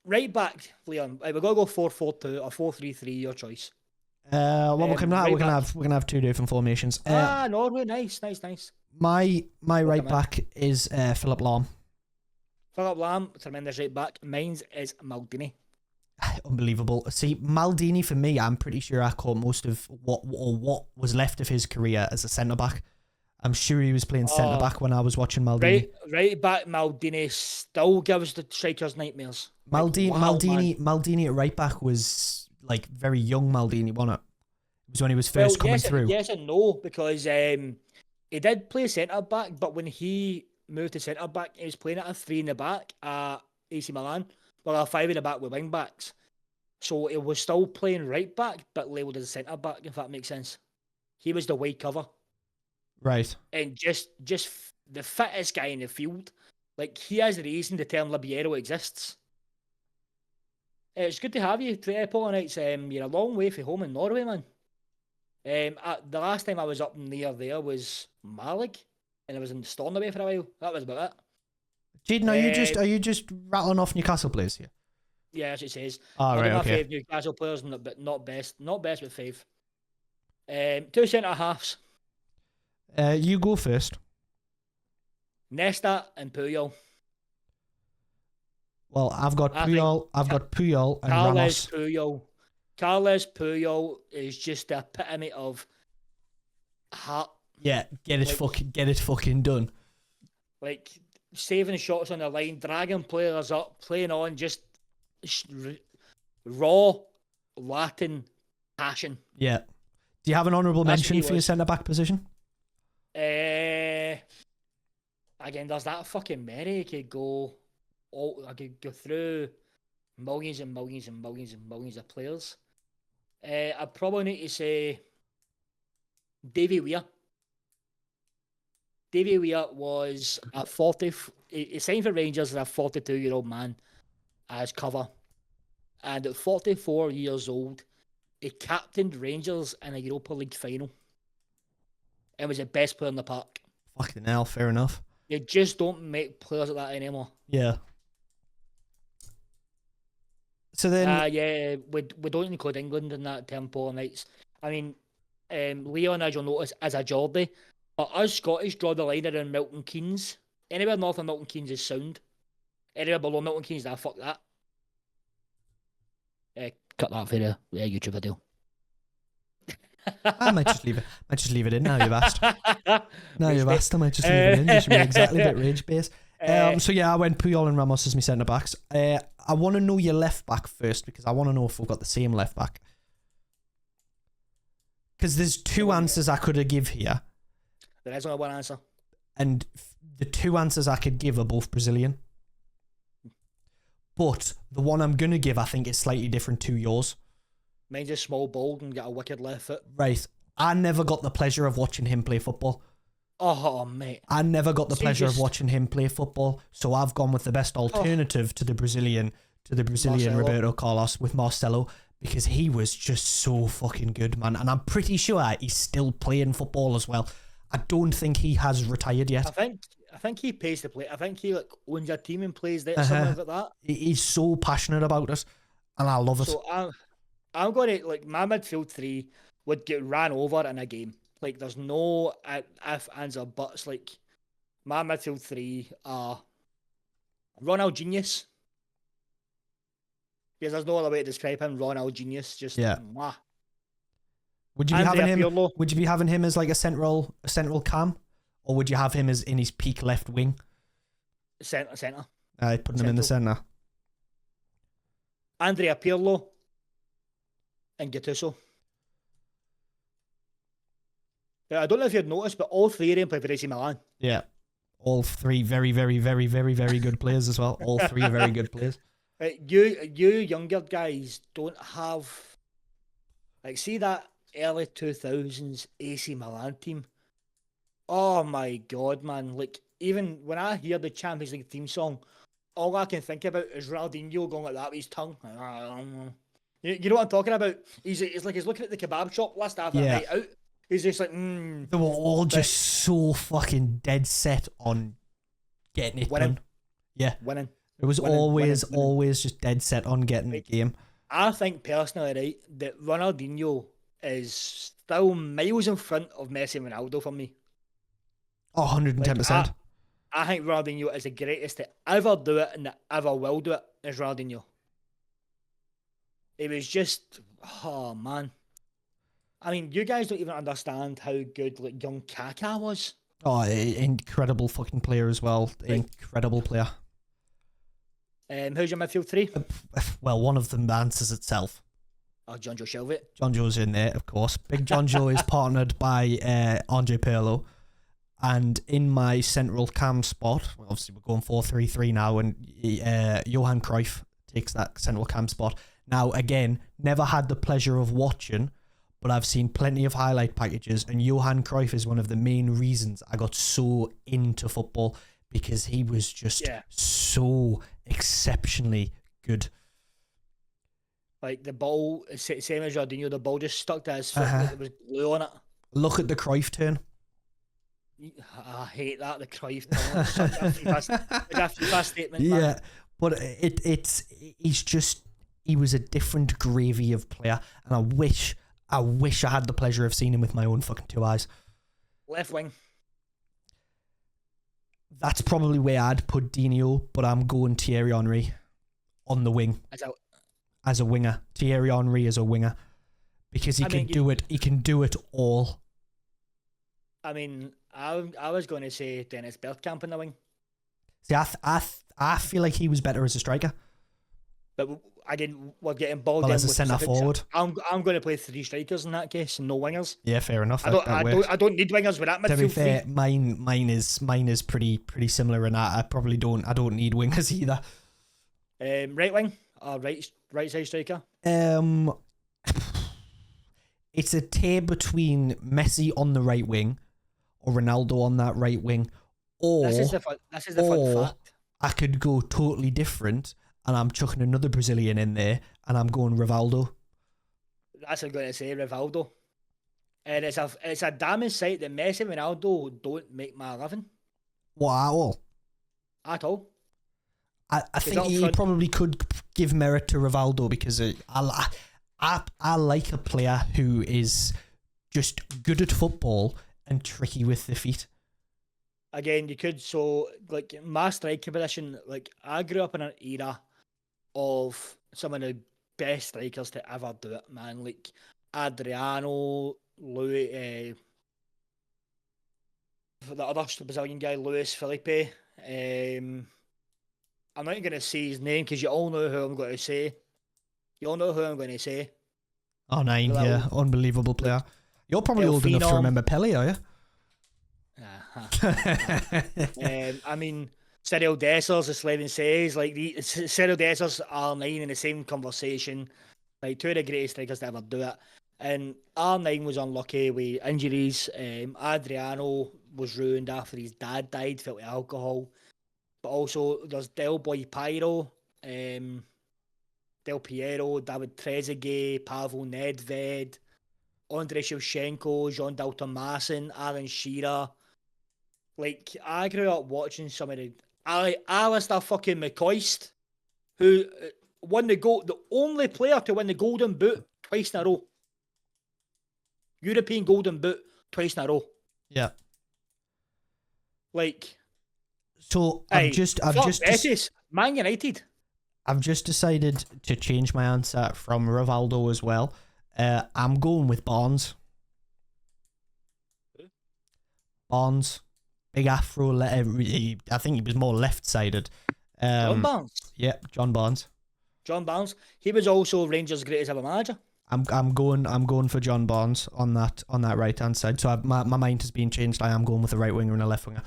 Right back, Leon. We're gonna go 4-4-2 or 4-3-3, your choice. Well, we're right gonna have 2 different formations. Norway, nice. My right back is Philip Lahm. Philip Lahm, tremendous right back. Mine's is Maldini. Unbelievable. See, Maldini for me, I'm pretty sure I caught most of what was left of his career as a centre back. I'm sure he was playing centre back when I was watching Maldini. Right back, Maldini still gives the strikers nightmares. Maldini at right back was like very young Maldini, wasn't it? It was when he was first coming through. Yes and no, because he did play centre back, but when he moved to centre back, he was playing at a 3 in the back at AC Milan, well, a 5 in the back with wing backs. So he was still playing right back, but labelled as a centre back, if that makes sense. He was the wide cover. Right. And just the fittest guy in the field. Like, he has the reason the term Libero exists. It's good to have you, Paul Knights. You're a long way from home in Norway, man. The last time I was up near there was Malig, and I was in Stornoway for a while. That was about it. Jaden, are you just rattling off Newcastle players here? Yeah, as it says. Oh, right, okay. 5 Newcastle players, but not best with 5. 2 centre halves. You go first. Nesta and Puyol. Well, I've got Puyol and Ramos. Carles Puyol is just the epitome of heart. Yeah, get it fucking done. Like, saving shots on the line, dragging players up, playing on, just raw Latin passion. Yeah. Do you have an honourable mention for your centre back position? Again, there's that fucking many. I could go through millions and millions and millions and millions of players. I probably need to say Davy Weir. Davy Weir was a 40. He signed for Rangers as a 42-year-old man as cover, and at 44 years old, he captained Rangers in a Europa League final and was the best player in the park. Fucking hell, fair enough. You just don't make players like that anymore. Yeah. So then, yeah, we don't include England in that tempo nights. I mean, Leon, as you'll notice, is a Geordie, but us Scottish draw the line around Milton Keynes. Anywhere north of Milton Keynes is sound. Anywhere below Milton Keynes, fuck that. Cut that for the YouTube video. I might just leave it in now you've asked. Now you've asked, I might just leave it in. Just be exactly a bit rage base. So yeah, I went Puyol and Ramos as my centre backs. I want to know your left back first, because I want to know if we've got the same left back. Because there's 2 answers I could have give here. There is only one answer. And the 2 answers I could give are both Brazilian. But the one I'm going to give, I think, is slightly different to yours. Mine's a small, bold, and got a wicked left foot. Right. I never got the pleasure of watching him play football. Oh, mate. I never got the pleasure of watching him play football, so I've gone with the best alternative to the Brazilian Marcelo. Roberto Carlos with Marcelo. because he was just so fucking good, man. And I'm pretty sure he's still playing football as well. I don't think he has retired yet. I think he pays to play. I think he like owns a team and plays there, something like that. He's so passionate about it, and I love it. So I'm going to, like, my midfield three would get ran over in a game. Like, there's no if, ands, or buts. Like, my midfield three are Ronald Genius. Because there's no other way to describe him. Ronald Genius. Just, mwah. Would you be having him? Would you be having him as like a central cam, or would you have him as in his peak left wing? Centre. Putting him in the centre. Andrea Pirlo and Gattuso. I don't know if you've noticed, but all three of them play for AC Milan. Yeah, all three very, very, very, very, very good players as well. All three are very good players. You younger guys don't have, like, see that early 2000s AC Milan team. Oh my god, man. Like, even when I hear the Champions League theme song, all I can think about is Ronaldinho going like that with his tongue. You know what I'm talking about? He's like he's looking at the kebab shop last after night out. He's just like, They were all just so fucking dead set on getting it winning. done. Yeah. Winning. It was always just dead set on getting the game. I think personally, right, that Ronaldinho is still miles in front of Messi and Ronaldo for me. 110%. I think Ronaldinho is the greatest to ever do it and that ever will do it is Ronaldinho. It was just, oh man. I mean, you guys don't even understand how good like young Kaká was. Oh, incredible fucking player as well. Right. Incredible player. Who's your midfield three? Well, one of them answers itself. Oh, John Joe Shelvey. John Joe's in there, of course. Big John Joe is partnered by Andre Pirlo. And in my central cam spot, obviously we're going 4-3-3 now, and Johan Cruyff takes that central cam spot. Now, again, never had the pleasure of watching, but I've seen plenty of highlight packages, and Johan Cruyff is one of the main reasons I got so into football, because he was just so exceptionally good. Like, the ball, same as Ronaldinho, the ball just stuck to his foot, like there was glue on it. Look at the Cruyff turn. I hate that, the Cruyff turn. It's such a FIFA statement, yeah, man. But he was a different gravy of player, and I wish I had the pleasure of seeing him with my own fucking two eyes. Left wing. That's probably where I'd put Dino, but I'm going Thierry Henry on the wing. As a winger. Thierry Henry as a winger. Because he can do it. He can do it all. I mean, I was going to say Dennis Bergkamp in the wing. See, I feel like he was better as a striker. But again, we're getting bogged in as a centre forward. I'm going to play three strikers in that case and no wingers. Yeah, fair enough. I don't need wingers with that midfield. To be fair, mine is pretty similar in that. I don't need wingers either. Right wing or right side striker. It's a tear between Messi on the right wing or Ronaldo on that right wing, or this is the fun fact. I could go totally different, and I'm chucking another Brazilian in there, and I'm going Rivaldo. That's what I'm going to say, Rivaldo. And it's a damning sight that Messi and Ronaldo don't make my 11. What, at all? At all. I think he probably could give merit to Rivaldo, because I like a player who is just good at football and tricky with the feet. Again, you could, so, like, my striking position, like, I grew up in an era of some of the best strikers to ever do it, man. Like, Adriano, Louis, the other Brazilian guy, Luis Felipe. I'm not even going to say his name, because you all know who I'm going to say. You all know who I'm going to say. Oh, nine, yeah. Unbelievable player. You're probably old enough to remember Pele, are you? I mean, Cyril Dessers, as Slevin says, like, Cyril Dessers are 9 in the same conversation. Like, two of the greatest strikers to ever do it. And R9 was unlucky with injuries. Adriano was ruined after his dad died, felt alcohol. But also, there's Del Boy Pyro. Del Del Piero, David Trezeguet, Pavel Nedved, Andrei Shevchenko, Jean Dalton-Masson, Alan Shearer. Like, I grew up watching some of the... Alistair fucking McCoist, who won the only player to win the Golden Boot twice in a row. European Golden Boot twice in a row. Yeah. Like... So, Man United. I've just decided to change my answer from Rivaldo as well. I'm going with Barnes. Barnes. Big afro. I think he was more left-sided. John Barnes. Yeah, John Barnes. John Barnes. He was also Rangers' greatest ever manager. I'm going for John Barnes on that right hand side. So my mind has been changed. I am going with a right winger and a left winger.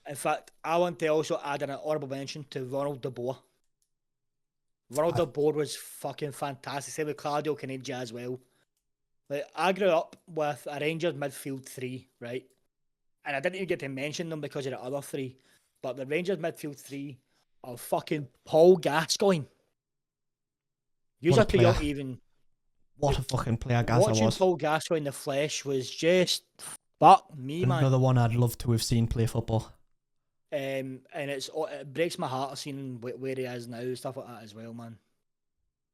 In fact, I want to also add an honourable mention to Ronald de Boer. Ronald de Boer was fucking fantastic. Same with Claudio Caniggia as well. Like, I grew up with a Rangers midfield three, right? And I didn't even get to mention them because of the other three. But the Rangers midfield three of fucking Paul Gascoigne. What a fucking player Gascoigne was. Watching Paul Gascoigne in the flesh was just fuck me, man. Another one I'd love to have seen play football. And it breaks my heart seeing where he is now, stuff like that as well, man.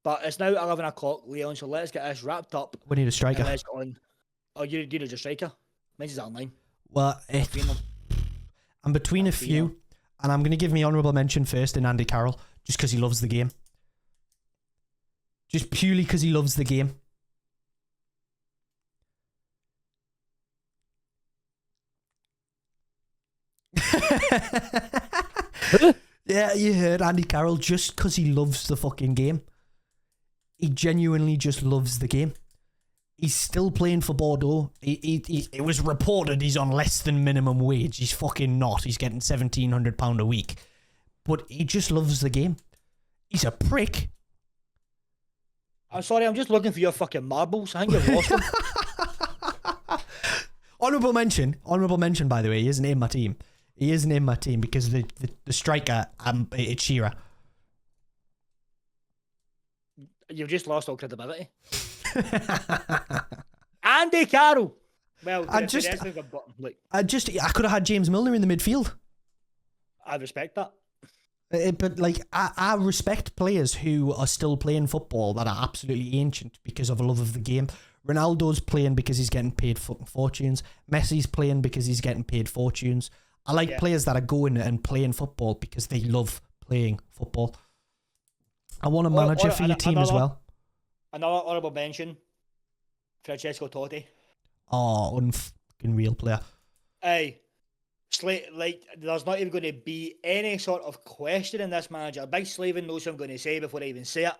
But it's now 11 o'clock, Leon, so let's get this wrapped up. We need a striker. Let's go on. Oh, you need a striker? Mine's at 9. Well, I'm between a few, and I'm going to give me honourable mention first in Andy Carroll, just because he loves the game. Just purely because he loves the game. Yeah, you heard Andy Carroll, just because he loves the fucking game. He genuinely just loves the game. He's still playing for Bordeaux. It was reported he's on less than minimum wage. He's fucking not. He's getting £1,700 a week. But he just loves the game. He's a prick. I'm sorry, I'm just looking for your fucking marbles. I think you've lost them. Honourable mention, by the way. He isn't in my team. He isn't in my team because the striker, it's Shearer. You've just lost all credibility. Andy Carroll. Well, I could have had James Milner in the midfield. I respect that. But like, I respect players who are still playing football that are absolutely ancient because of a love of the game. Ronaldo's playing because he's getting paid fucking fortunes. Messi's playing because he's getting paid fortunes. I like players that are going and playing football because they love playing football. I want a manager for your team as well. Another honourable mention, Francesco Totti. Oh, unfucking real player. Hey, like, there's not even going to be any sort of question in this manager. Big Slavin knows what I'm going to say before I even say it.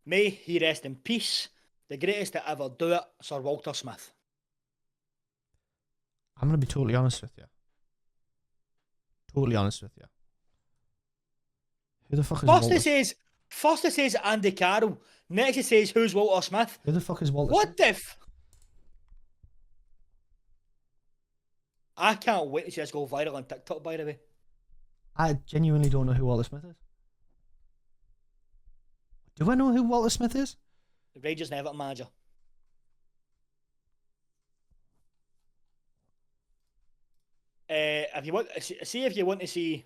May he rest in peace. The greatest to ever do it, Sir Walter Smith. I'm going to be totally honest with you. Who the fuck is Walter? First it says Andy Carroll. Next it says, who's Walter Smith? Who the fuck is Walter What Smith? the f... I can't wait to see this go viral on TikTok, by the way. I genuinely don't know who Walter Smith is. Do I know who Walter Smith is? The Rangers and Everton manager. If you want to see,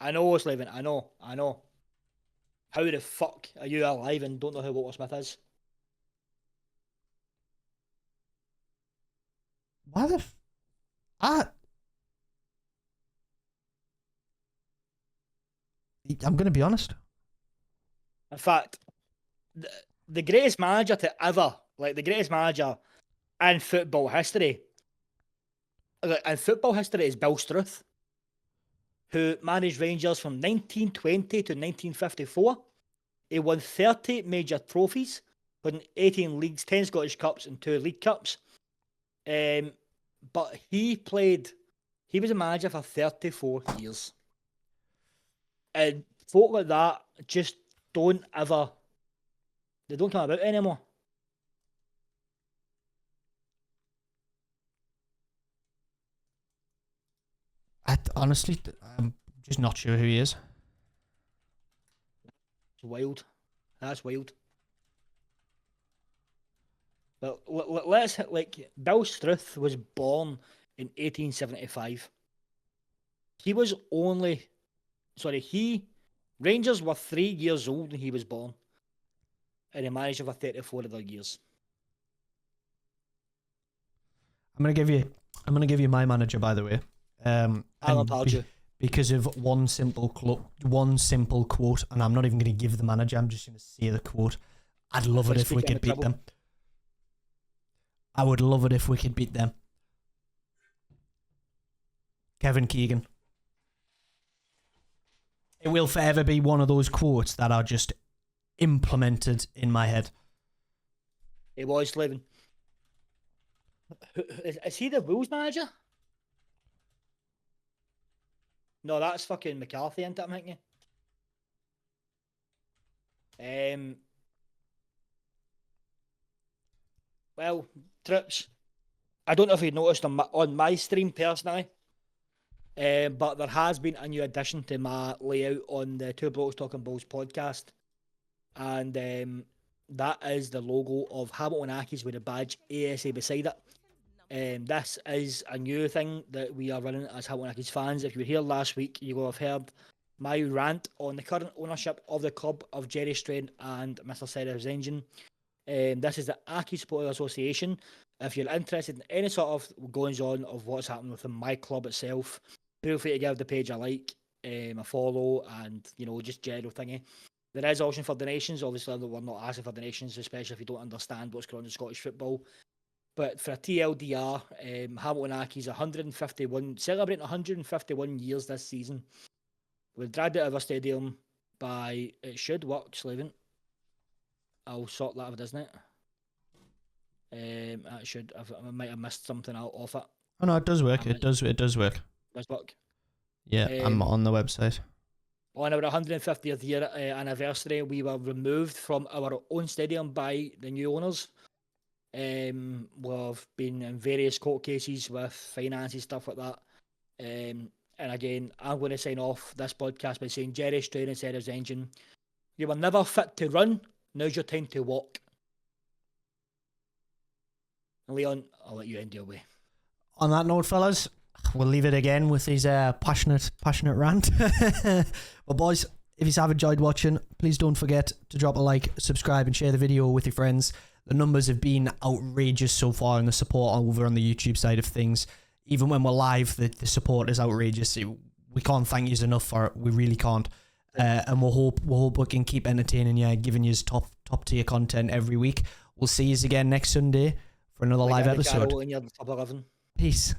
I know, Slavin, I know. How the fuck are you alive and don't know who Walter Smith is? Why the I'm going to be honest. In fact, the greatest manager to ever, like the greatest manager in football history, is Bill Struth, who managed Rangers from 1920 to 1954. He won 30 major trophies, winning 18 leagues, 10 Scottish Cups and 2 League Cups. But he was a manager for 34 years. And folk like that just don't come about anymore. Honestly, I'm just not sure who he is. It's wild. That's wild. But let's like Bill Struth was born in 1875. He was only, Rangers were 3 years old when he was born, and he managed over 34 of their years. I'm gonna give you my manager, by the way. Alan Pardew. Because of one simple quote, and I'm not even going to give the manager. I'm just going to say the quote. I'd love it if we could beat them. I would love it if we could beat them. Kevin Keegan. It will forever be one of those quotes that are just implemented in my head. He was living. Is he the Wolves manager? No, that's fucking McCarthy, isn't it, I'm thinking? Well, Trips, I don't know if you noticed on my stream personally, but there has been a new addition to my layout on the Two Blokes Talking Balls podcast, and that is the logo of Hamilton Accies with a badge ASA beside it. This is a new thing that we are running as Hamilton Accies fans. If you were here last week, you will have heard my rant on the current ownership of the club of Jerry Strain and Mr. Serif's Engine. This is the Accies Supporters Association. If you're interested in any sort of goings on of what's happening within my club itself, feel free to give the page a like, a follow, and just general thingy. There is option for donations. Obviously, we're not asking for donations, especially if you don't understand what's going on in Scottish football. But for a TLDR, Hamilton Accies celebrating 151 years this season. We've dragged it out of our stadium by, it should work, Slaven. I'll sort that out, doesn't it? That should, I might have missed something out off it. Oh no, it does work. It does work. Does work. Yeah, I'm on the website. On our 150th year anniversary, we were removed from our own stadium by the new owners. We've been in various court cases with finances, stuff like that. And again, I'm going to sign off this podcast by saying, Jerry Strain and Serif's Engine, you were never fit to run, now's your time to walk. And Leon, I'll let you end your way. On that note, fellas, we'll leave it again with his passionate rant. Well, boys, if you have enjoyed watching, please don't forget to drop a like, subscribe, and share the video with your friends. The numbers have been outrageous so far, and the support over on the YouTube side of things. Even when we're live, the support is outrageous. We can't thank you enough for it. We really can't. And we'll hope we can keep entertaining you, giving you top tier content every week. We'll see you again next Sunday for another live episode. Peace.